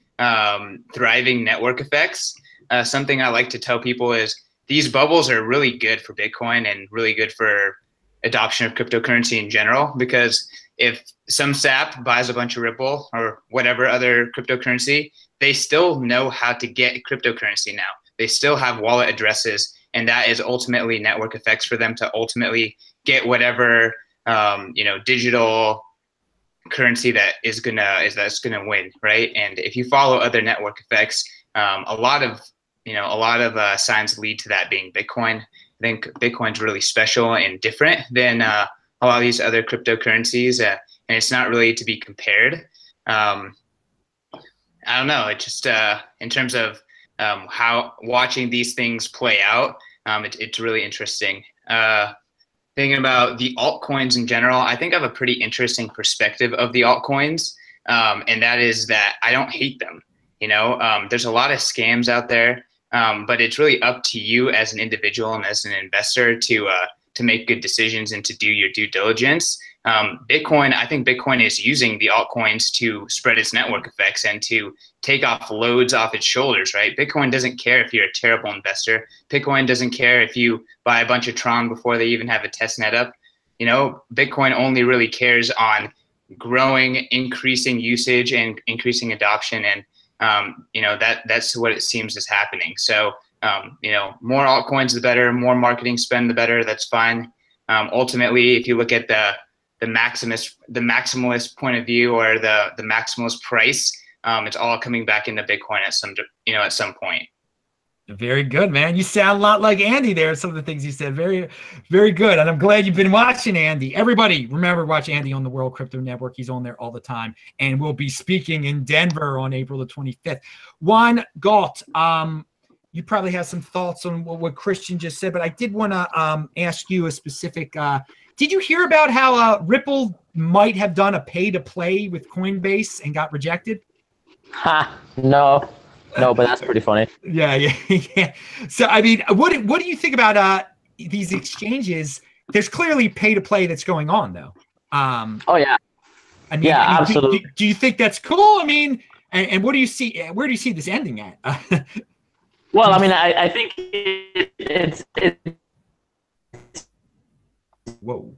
thriving network effects. Something I like to tell people is these bubbles are really good for Bitcoin and really good for adoption of cryptocurrency in general, because if some sap buys a bunch of Ripple or whatever other cryptocurrency, they still know how to get cryptocurrency now. They still have wallet addresses, and that is ultimately network effects for them to ultimately get whatever digital currency that's gonna win, right? And if you follow other network effects, a lot of signs lead to that being Bitcoin. I think Bitcoin's really special and different than a lot of these other cryptocurrencies, and it's not really to be compared. I don't know. It just in terms of how watching these things play out, it's really interesting. Thinking about the altcoins in general, I think I have a pretty interesting perspective of the altcoins, and that is that I don't hate them. There's a lot of scams out there. But it's really up to you as an individual and as an investor to to make good decisions and to do your due diligence. Bitcoin, I think Bitcoin is using the altcoins to spread its network effects and to take off loads off its shoulders, right? Bitcoin doesn't care if you're a terrible investor. Bitcoin doesn't care if you buy a bunch of Tron before they even have a test net up. You know, Bitcoin only really cares on growing, increasing usage and increasing adoption. And, you know, that's what it seems is happening. So, you know, more altcoins, the better, more marketing spend, the better. That's fine. Ultimately, if you look at the maximalist point of view or the maximalist price, it's all coming back into Bitcoin at some point. Very good, man. You sound a lot like Andy there. Some of the things you said, very, very good. And I'm glad you've been watching Andy. Everybody, remember, watch Andy on the World Crypto Network. He's on there all the time. And we'll be speaking in Denver on April the 25th. Juan Galt, you probably have some thoughts on what Christian just said, but I did want to ask you a specific. Did you hear about how Ripple might have done a pay-to-play with Coinbase and got rejected? No, but that's pretty funny. Yeah. So, I mean, what do you think about these exchanges? There's clearly pay-to-play that's going on, though. Oh, yeah. I mean, absolutely. Do you think that's cool? I mean, and what do you see? Where do you see this ending at? Well, I mean, I think it's whoa.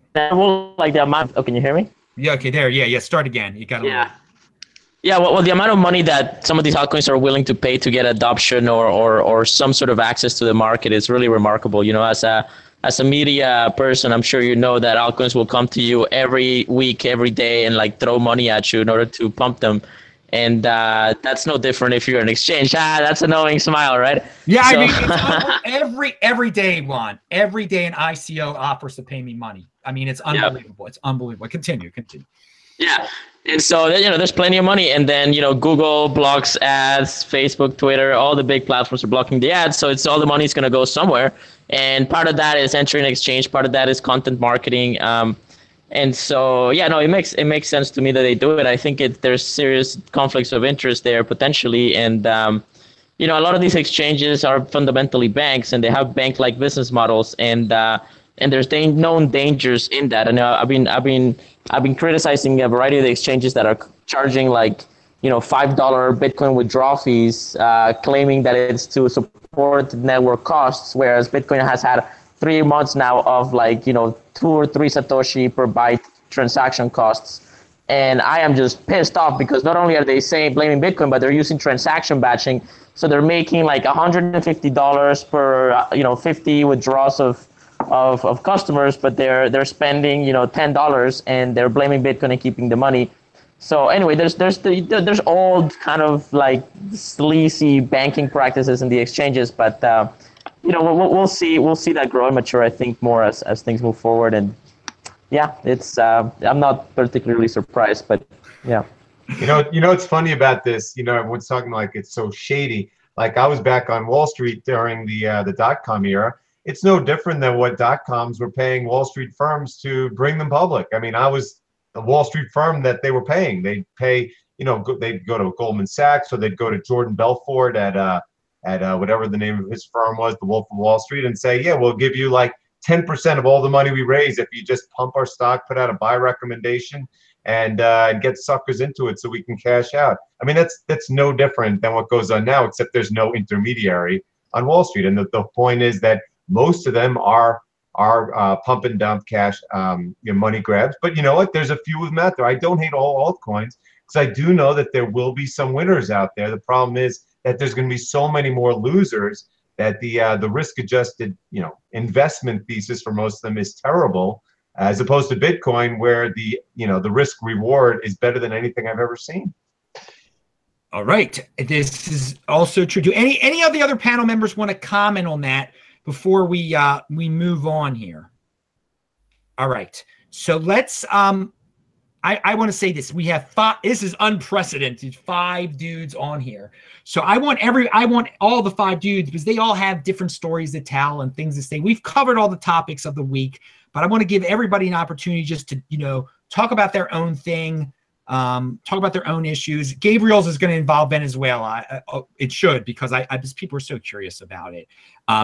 Like the amount. Oh, can you hear me? Yeah. Okay. There. Yeah. Start again. You got to. Yeah, well, the amount of money that some of these altcoins are willing to pay to get adoption or some sort of access to the market is really remarkable. You know, as a media person, I'm sure you know that altcoins will come to you every week, every day, and like throw money at you in order to pump them. And that's no different if you're an exchange. That's an annoying smile, right? Yeah, so. I mean, every day, Juan. Every day an ICO offers to pay me money. I mean, it's unbelievable. It's unbelievable. Continue. Yeah. And so, you know, there's plenty of money. And then, you know, Google blocks ads, Facebook, Twitter, all the big platforms are blocking the ads. So it's all the money is going to go somewhere. And part of that is entering an exchange. Part of that is content marketing. And so, yeah, no, it makes sense to me that they do it. I think there's serious conflicts of interest there potentially. And, you know, a lot of these exchanges are fundamentally banks and they have bank-like business models. And there's known dangers in that. And I've been criticizing a variety of the exchanges that are charging like, you know, $5 Bitcoin withdrawal fees, claiming that it's to support network costs, whereas Bitcoin has had 3 months now of like, you know, 2 or 3 Satoshi per byte transaction costs. And I am just pissed off because not only are they blaming Bitcoin, but they're using transaction batching. So they're making like $150 per, you know, 50 withdrawals of customers, but they're spending, you know, $10 and they're blaming Bitcoin and keeping the money. So anyway, there's all kind of like sleazy banking practices in the exchanges, but you know, we'll see that grow and mature, I think, more as things move forward. And yeah, it's I'm not particularly surprised, but yeah. You know what's funny about this? You know, everyone's talking like it's so shady. Like I was back on Wall Street during the .com era. It's no different than what .coms were paying Wall Street firms to bring them public. I mean, I was a Wall Street firm that they were paying. They'd pay, you know, they'd go to Goldman Sachs or they'd go to Jordan Belfort at whatever the name of his firm was, the Wolf of Wall Street, and say, yeah, we'll give you like 10% of all the money we raise if you just pump our stock, put out a buy recommendation, and get suckers into it so we can cash out. I mean, that's no different than what goes on now, except there's no intermediary on Wall Street. And the point is that most of them are pump and dump cash, you know, money grabs. But you know what? There's a few of them out there. I don't hate all altcoins because I do know that there will be some winners out there. The problem is that there's going to be so many more losers that the risk-adjusted, you know, investment thesis for most of them is terrible, as opposed to Bitcoin, where the risk reward is better than anything I've ever seen. All right, this is also true. Do any of the other panel members want to comment on that before we move on here? All right, so let's. I want to say this. We have 5. This is unprecedented. 5 dudes on here. So I want all the 5 dudes because they all have different stories to tell and things to say. We've covered all the topics of the week, but I want to give everybody an opportunity just to, you know, talk about their own thing, talk about their own issues. Gabriel's is going to involve Venezuela. It should, because I just people are so curious about it.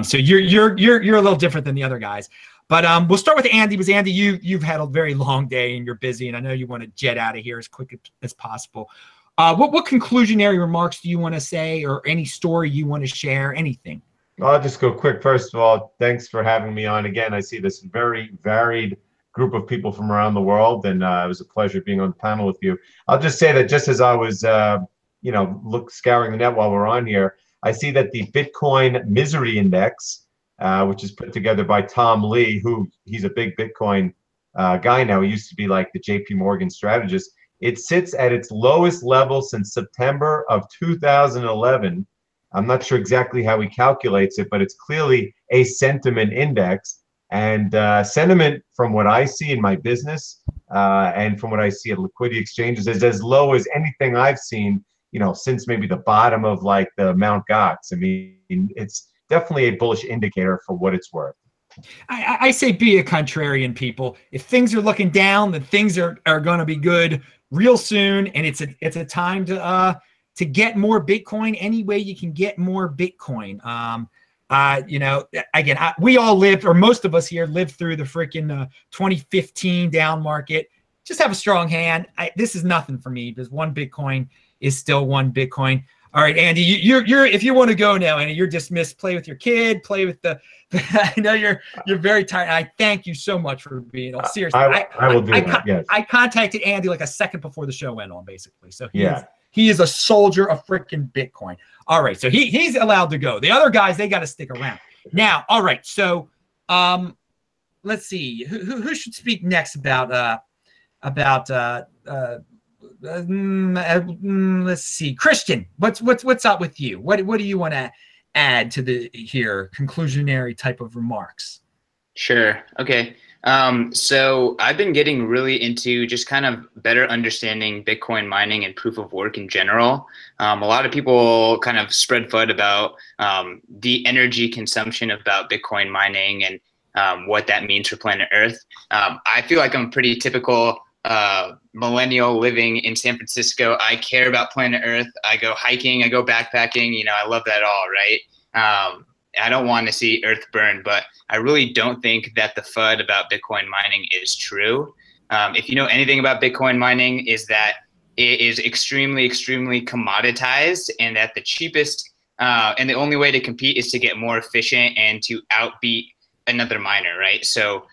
So you're a little different than the other guys. But we'll start with Andy, because Andy, you've had a very long day and you're busy, and I know you want to jet out of here as quick as possible. What conclusionary remarks do you want to say, or any story you want to share? Anything? I'll just go quick. First of all, thanks for having me on again. I see this very varied group of people from around the world, and it was a pleasure being on the panel with you. I'll just say that just as I was, scouring the net while we're on here, I see that the Bitcoin Misery Index, which is put together by Tom Lee, he's a big Bitcoin guy now. He used to be like the JP Morgan strategist. It sits at its lowest level since September of 2011. I'm not sure exactly how he calculates it, but it's clearly a sentiment index. And sentiment, from what I see in my business and from what I see at liquidity exchanges, is as low as anything I've seen, since maybe the bottom of like the Mount Gox. I mean, it's definitely a bullish indicator for what it's worth. I say be a contrarian, people. If things are looking down, then things are going to be good real soon, and it's a time to get more Bitcoin any way you can get more Bitcoin. Again, we all lived, or most of us here lived through the freaking 2015 down market. Just have a strong hand. This is nothing for me, because one Bitcoin is still one Bitcoin. All right, Andy, you're if you want to go now, Andy, you're dismissed. Play with your kid. Play with the. I know you're very tired. I thank you so much for being on. Seriously, I will do that. Yes. I contacted Andy like a second before the show went on, basically. So he is a soldier of freaking Bitcoin. All right, so he's allowed to go. The other guys, they got to stick around. Now, all right, so let's see who should speak next about let's see, Christian, what's up with you? What do you want to add to the conclusionary type of remarks? Sure. Okay. So I've been getting really into just kind of better understanding Bitcoin mining and proof of work in general. A lot of people kind of spread FUD about the energy consumption about Bitcoin mining and what that means for planet Earth. I feel like I'm a pretty typical millennial living in San Francisco. I care about planet Earth. I go hiking, I go backpacking, I love that all, right? I don't want to see Earth burn, but I really don't think that the FUD about Bitcoin mining is true. If you know anything about Bitcoin mining, is that it is extremely, extremely commoditized, and that the cheapest and the only way to compete is to get more efficient and to outbeat another miner, right? So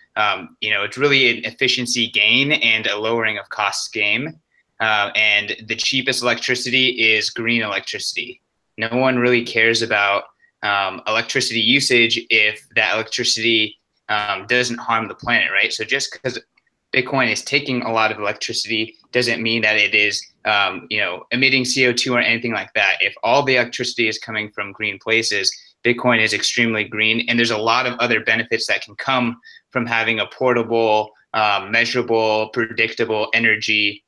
it's really an efficiency gain and a lowering of costs game. And the cheapest electricity is green electricity. No one really cares about electricity usage if that electricity doesn't harm the planet, right? So just because Bitcoin is taking a lot of electricity doesn't mean that it is, emitting CO2 or anything like that. If all the electricity is coming from green places, Bitcoin is extremely green, and there's a lot of other benefits that can come from having a portable, measurable, predictable energy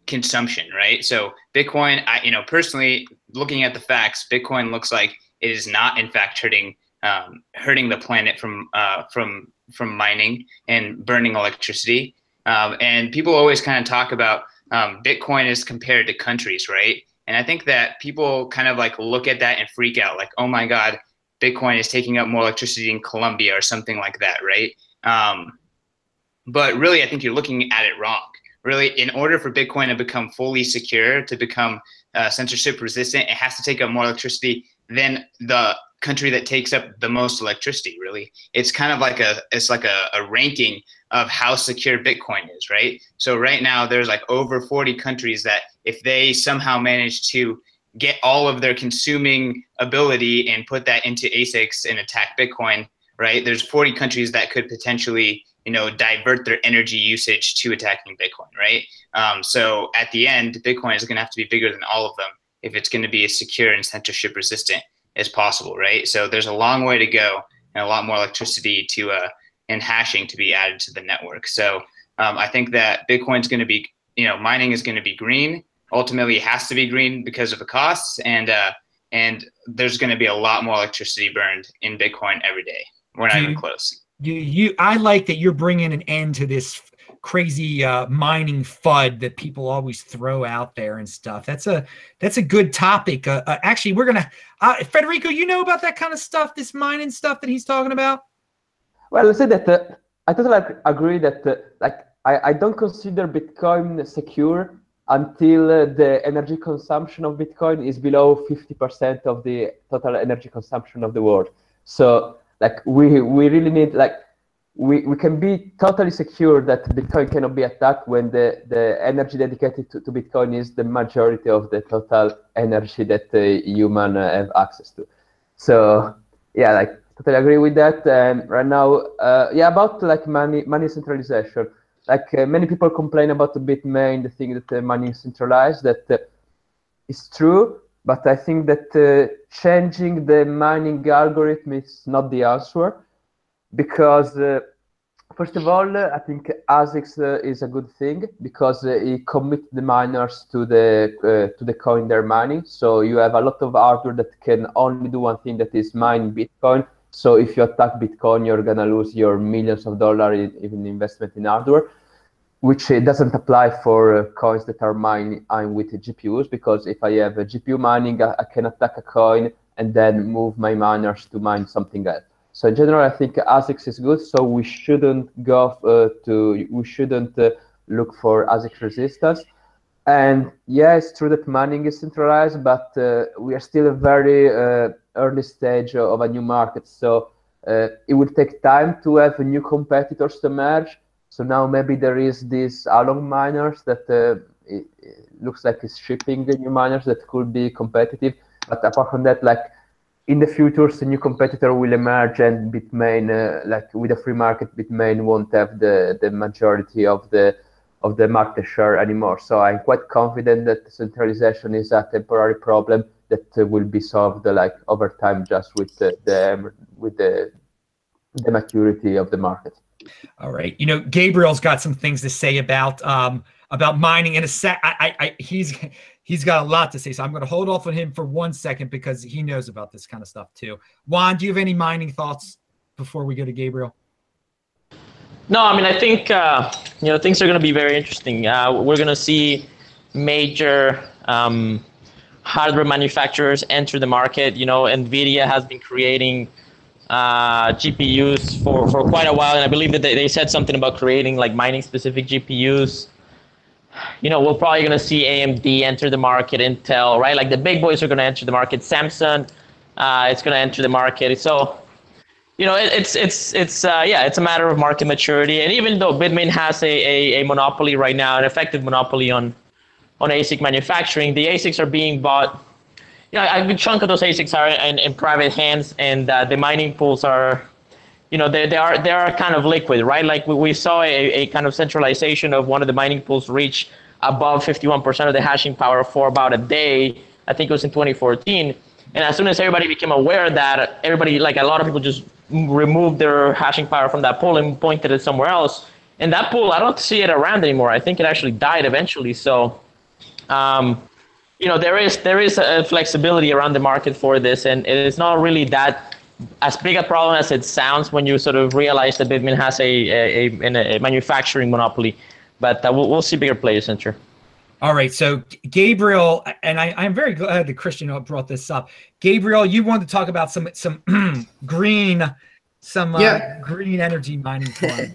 consumption, right? So Bitcoin, personally, looking at the facts, Bitcoin looks like it is not, in fact, hurting the planet from mining and burning electricity. And people always kind of talk about Bitcoin as compared to countries, right? And I think that people kind of like look at that and freak out, like, oh my God, Bitcoin is taking up more electricity in Colombia or something like that, right? But really, I think you're looking at it wrong. Really, in order for Bitcoin to become fully secure, to become censorship resistant, it has to take up more electricity than the country that takes up the most electricity, really. It's kind of like a ranking of how secure Bitcoin is, right? So right now there's like over 40 countries that if they somehow manage to get all of their consuming ability and put that into ASICs and attack Bitcoin, right? There's 40 countries that could potentially, divert their energy usage to attacking Bitcoin, right? So at the end, Bitcoin is going to have to be bigger than all of them if it's going to be as secure and censorship resistant as possible, right? So there's a long way to go and a lot more electricity and hashing to be added to the network. So I think that Bitcoin's going to be, mining is going to be green. Ultimately, it has to be green because of the costs, and there's going to be a lot more electricity burned in Bitcoin every day. We're not even close. I like that you're bringing an end to this crazy mining FUD that people always throw out there and stuff. That's a good topic. Actually, we're gonna Federico, you know about that kind of stuff, this mining stuff that he's talking about? Well, let's say that I totally agree that like I don't consider Bitcoin secure until the energy consumption of Bitcoin is below 50% of the total energy consumption of the world. So like we really need, like we can be totally secure that Bitcoin cannot be attacked when the energy dedicated to Bitcoin is the majority of the total energy that human have access to. So yeah, like totally agree with that. And right now, yeah, about like money centralization. Like many people complain about the Bitmain, the thing that money is centralized. That is true, but I think that changing the mining algorithm is not the answer, because first of all, I think ASICs is a good thing because it commits the miners to the coin they're mining. So you have a lot of hardware that can only do one thing, that is mine Bitcoin. So if you attack Bitcoin, you're gonna lose your millions of dollars in investment in hardware, which doesn't apply for coins that are mined with GPUs, because if I have a GPU mining, I can attack a coin and then move my miners to mine something else. So in general, I think ASICs is good. So we shouldn't look for ASIC resistance. And yeah, it's true that mining is centralized, but we are still a very early stage of a new market. So it will take time to have new competitors to emerge. So now maybe there is this Along miners that it looks like it's shipping the new miners that could be competitive. But apart from that, like in the future, a new competitor will emerge, and Bitmain, like with a free market, Bitmain won't have the majority of the market share anymore. So I'm quite confident that centralization is a temporary problem that will be solved like over time, just with the maturity of the market. All right. You know, Gabriel's got some things to say about mining in a sec. He's got a lot to say, so I'm going to hold off on him for 1 second because he knows about this kind of stuff too. Juan, do you have any mining thoughts before we go to Gabriel? No, I mean, I think things are going to be very interesting. We're going to see major hardware manufacturers enter the market. You know, NVIDIA has been creating GPUs for quite a while, and I believe that they said something about creating like mining specific GPUs. You know, we're probably going to see AMD enter the market, Intel, right? Like the big boys are going to enter the market. Samsung, it's going to enter the market. So, you know, it's a matter of market maturity. And even though Bitmain has a monopoly right now, an effective monopoly on ASIC manufacturing, the ASICs are being bought. You know, a good chunk of those ASICs are in private hands, and the mining pools are, you know, they are kind of liquid, right? Like we saw a kind of centralization of one of the mining pools reach above 51% of the hashing power for about a day. I think it was in 2014. And as soon as everybody became aware that, everybody, like a lot of people just removed their hashing power from that pool and pointed it somewhere else. And that pool, I don't see it around anymore. I think it actually died eventually. So, you know, there is a flexibility around the market for this, and it is not really that as big a problem as it sounds when you sort of realize that Bitmain has a manufacturing monopoly. But we'll see bigger players enter. All right, so Gabriel, and I'm very glad that Christian brought this up. Gabriel, you wanted to talk about some green energy mining coin.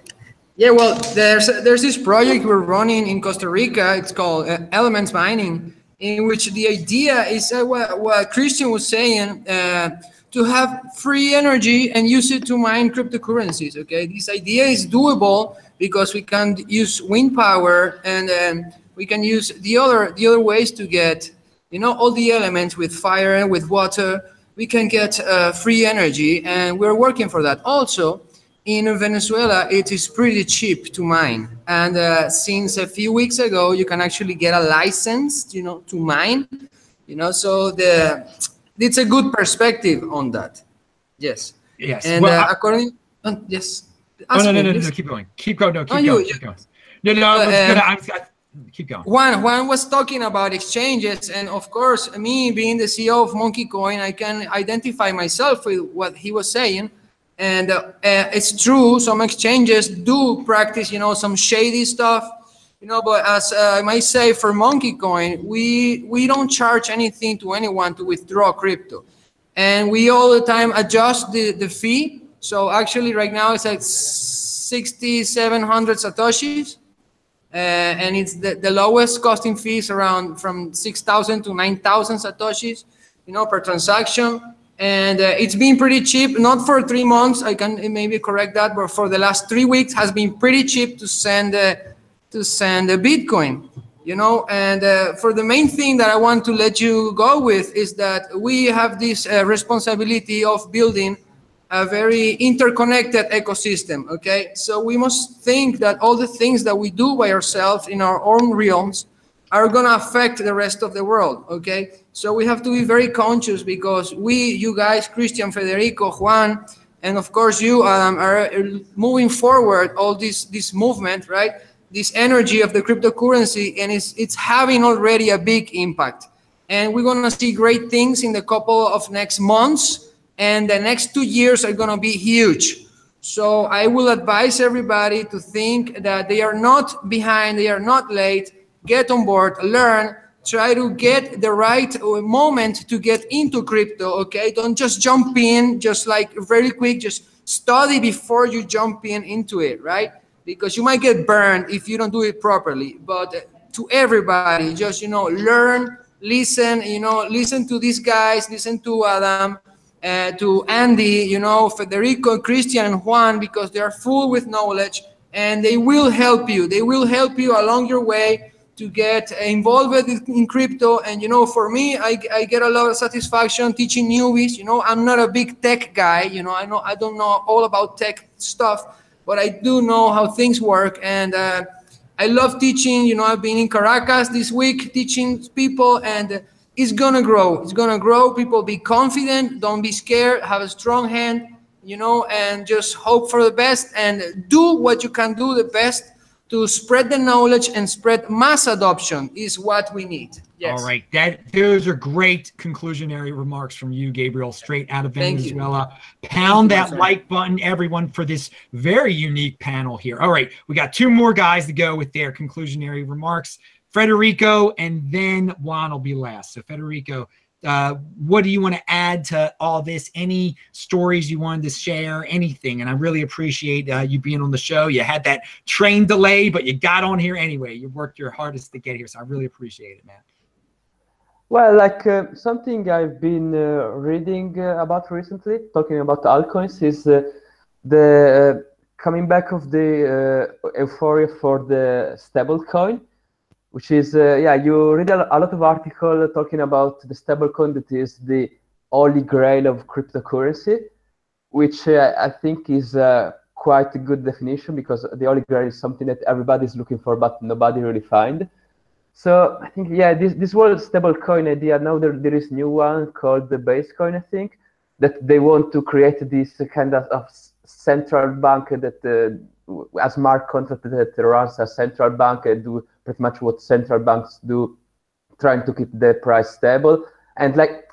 Yeah, well, there's this project we're running in Costa Rica. It's called Elements Mining, in which the idea is what Christian was saying, to have free energy and use it to mine cryptocurrencies. Okay, this idea is doable because we can use wind power, and we can use the other ways to get, you know, all the elements with fire and with water. We can get free energy, and we're working for that. Also, in Venezuela, it is pretty cheap to mine, and since a few weeks ago, you can actually get a license, you know, to mine. You know, so it's a good perspective on that. Yes. Yes. And well, according, yes. No, keep going. Keep going. No, keep going. Keep going. No, keep going. Juan was talking about exchanges, and of course, me being the CEO of Monkey Coin, I can identify myself with what he was saying. And it's true, some exchanges do practice, some shady stuff, but as I might say for Monkey Coin, we don't charge anything to anyone to withdraw crypto. And we all the time adjust the fee. So actually right now it's like 6,700 Satoshis. And it's the lowest costing fees around from 6,000 to 9,000 Satoshis, per transaction. And it's been pretty cheap, not for 3 months, I can maybe correct that, but for the last 3 weeks has been pretty cheap to send a Bitcoin, and for the main thing that I want to let you go with is that we have this responsibility of building a very interconnected ecosystem, okay? So we must think that all the things that we do by ourselves in our own realms are gonna affect the rest of the world, okay? So we have to be very conscious because you guys, Christian, Federico, Juan, and of course you are moving forward all this movement, right? This energy of the cryptocurrency, and it's having already a big impact. And we're gonna see great things in the couple of next months, and the next 2 years are gonna be huge. So I will advise everybody to think that they are not behind, they are not late. Get on board, learn, try to get the right moment to get into crypto, okay? Don't just jump in, just like very quick, just study before you jump into it, right? Because you might get burned if you don't do it properly. But to everybody, just, learn, listen, listen to these guys, listen to Adam, to Andy, Federico, Christian, and Juan, because they are full with knowledge and they will help you. They will help you along your way to get involved in crypto. And, for me, I get a lot of satisfaction teaching newbies. I'm not a big tech guy. I don't know all about tech stuff, but I do know how things work. And I love teaching. I've been in Caracas this week teaching people, and it's gonna grow. It's gonna grow. People be confident. Don't be scared. Have a strong hand, and just hope for the best and do what you can do the best to spread the knowledge and spread mass adoption is what we need. Yes. All right. Those are great conclusionary remarks from you, Gabriel, straight out of Venezuela. Pound that like button, everyone, for this very unique panel here. All right. We got 2 more guys to go with their conclusionary remarks. Federico, and then Juan will be last. So Federico, what do you want to add to all this? Any stories you wanted to share, anything? And I really appreciate you being on the show. You had that train delay, but you got on here anyway. You worked your hardest to get here, so I really appreciate it, man. Well, like something I've been reading about recently, talking about altcoins, is the coming back of the euphoria for the stablecoin, which is, you read a lot of articles talking about the stablecoin that is the holy grail of cryptocurrency, which I think is quite a good definition, because the holy grail is something that everybody's looking for, but nobody really find. So I think, this whole stablecoin idea, now there is new one called the Basecoin, I think, that they want to create this kind of central bank that a smart contract that runs a central bank and do pretty much what central banks do, trying to keep the price stable. And like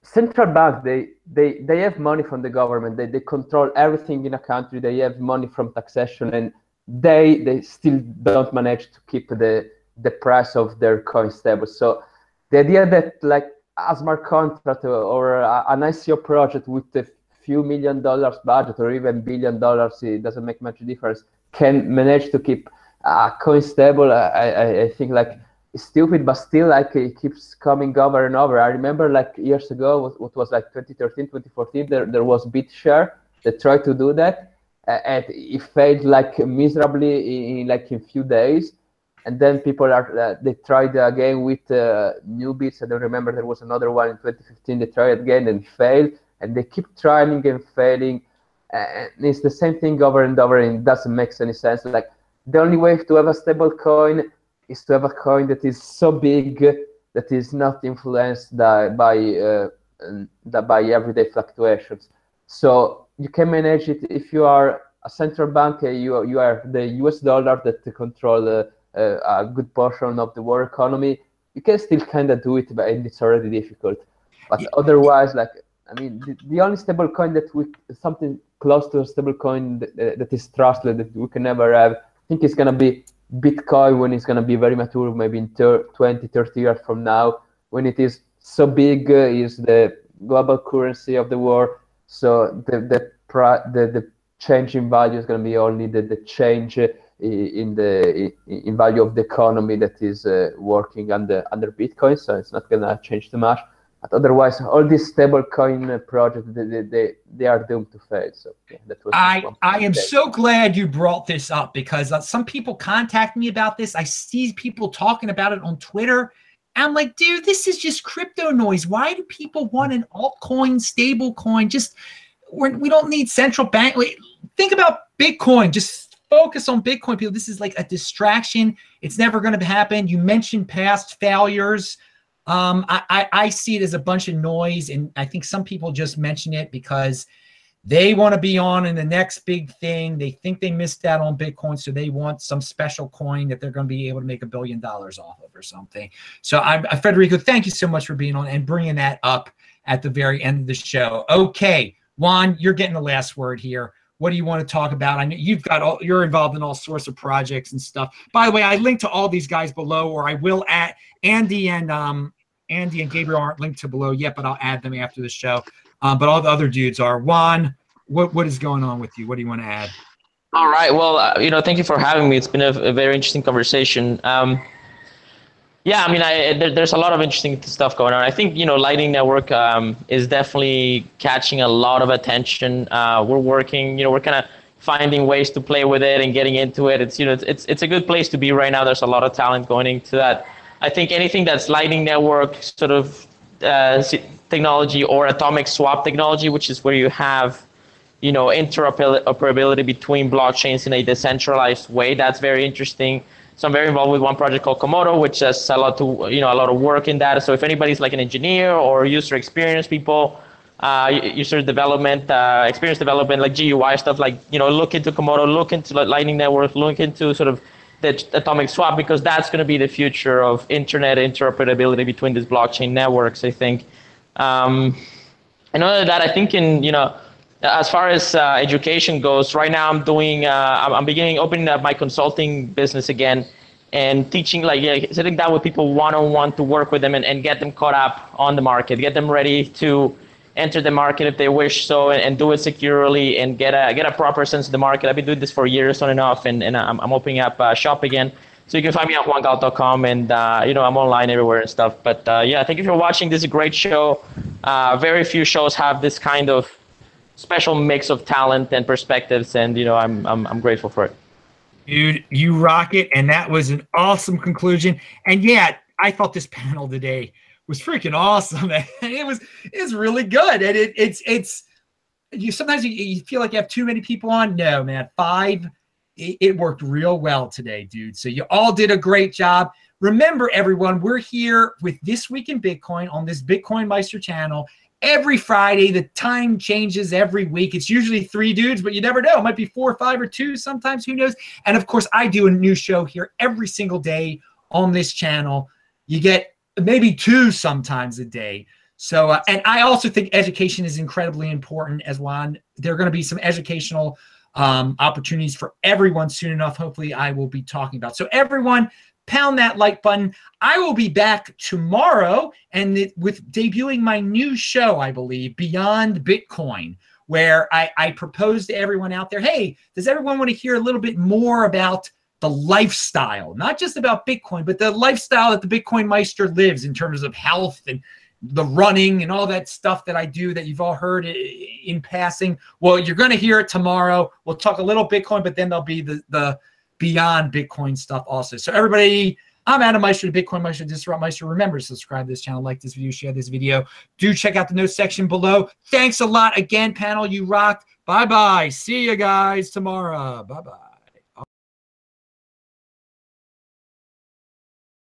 central bank, they have money from the government. They control everything in a country. They have money from taxation, and they still don't manage to keep the price of their coin stable. So the idea that like a smart contract or an ICO project with a few $1 million budget or even $1 billion, it doesn't make much difference, can manage to keep a coin stable, I think like it's stupid, but still like it keeps coming over and over. I remember like years ago, what was like 2013, 2014, there was BitShare that tried to do that, and it failed like miserably in few days. And then people they tried again with new bits. I don't remember, there was another one in 2015. They tried again and failed, and they keep trying and failing. And it's the same thing over and over, and it doesn't make any sense. Like the only way to have a stable coin is to have a coin that is so big that is not influenced by everyday fluctuations. So you can manage it if you are a central bank. You are the US dollar that control a good portion of the world economy. You can still kind of do it, but it's already difficult. But otherwise, like, I mean, the only stable coin that something close to a stable coin that is trusted, that we can never have. I think it's going to be Bitcoin when it's going to be very mature, maybe in 20, 30 years from now, when it is so big, is the global currency of the world. So the change in value is going to be only the change in value of the economy that is working under Bitcoin. So it's not going to change too much. But otherwise, all these stablecoin projects, they are doomed to fail. So yeah, that was I am so glad you brought this up, because some people contact me about this. I see people talking about it on Twitter. I'm like, dude, this is just crypto noise. Why do people want an altcoin, stable coin? We don't need central bank. Think about Bitcoin. Just focus on Bitcoin, people. This is like a distraction. It's never going to happen. You mentioned past failures. I see it as a bunch of noise, and I think some people just mention it because they want to be on in the next big thing. They think they missed out on Bitcoin, so they want some special coin that they're going to be able to make $1 billion off of or something. So Federico, thank you so much for being on and bringing that up at the very end of the show. Okay, Juan, you're getting the last word here. What do you want to talk about? I know you're involved in all sorts of projects and stuff. By the way, I linked to all these guys below, or I will add Andy and Gabriel aren't linked to below yet, but I'll add them after the show. But all the other dudes are. Juan, what is going on with you? What do you want to add? All right. Well, thank you for having me. It's been a very interesting conversation. Yeah, I mean, there's a lot of interesting stuff going on. I think, Lightning Network is definitely catching a lot of attention. We're working, we're kind of finding ways to play with it and getting into it. It's a good place to be right now. There's a lot of talent going into that. I think anything that's Lightning Network sort of technology or atomic swap technology, which is where you have, interoperability between blockchains in a decentralized way, that's very interesting. So I'm very involved with one project called Komodo, which does a lot of work in that. So if anybody's like an engineer or user experience people, user development, experience development, like GUI stuff, look into Komodo, look into Lightning Network, look into sort of the atomic swap, because that's going to be the future of internet interoperability between these blockchain networks, I think. And other than that, I think as far as education goes, right now I'm doing, opening up my consulting business again and teaching, sitting down with people one-on-one to work with them and get them caught up on the market, get them ready to enter the market if they wish so, and do it securely and get a proper sense of the market. I've been doing this for years on and off, and I'm opening up a shop again. So you can find me on juangalt.com, and I'm online everywhere and stuff. But yeah, thank you for watching. This is a great show. Very few shows have this kind of special mix of talent and perspectives, and I'm grateful for it. Dude, you rock it, and that was an awesome conclusion. And yeah, I thought this panel today was freaking awesome. It was really good, and it's sometimes you feel like you have too many people on. No, man, 5. It worked real well today, dude. So you all did a great job. Remember, everyone, we're here with This Week in Bitcoin on this Bitcoin Meister channel every Friday. The time changes every week. It's usually 3 dudes, but you never know. It might be 4 or 5 or 2 sometimes. Who knows? And of course, I do a new show here every single day on this channel. You get maybe 2 sometimes a day. So, and I also think education is incredibly important as well. There are going to be some educational opportunities for everyone soon enough. Hopefully I will be talking about. So everyone, pound that like button. I will be back tomorrow and with debuting my new show, I believe, Beyond Bitcoin, where I propose to everyone out there, hey, does everyone want to hear a little bit more about the lifestyle, not just about Bitcoin, but the lifestyle that the Bitcoin Meister lives in terms of health and the running and all that stuff that I do that you've all heard in passing? Well, you're going to hear it tomorrow. We'll talk a little Bitcoin, but then there'll be the Beyond Bitcoin stuff also. So everybody, I'm Adam Meister, the Bitcoin Meister, Disrupt Meister. Remember to subscribe to this channel, like this video, share this video. Do check out the notes section below. Thanks a lot again, panel. You rocked. Bye-bye. See you guys tomorrow. Bye-bye.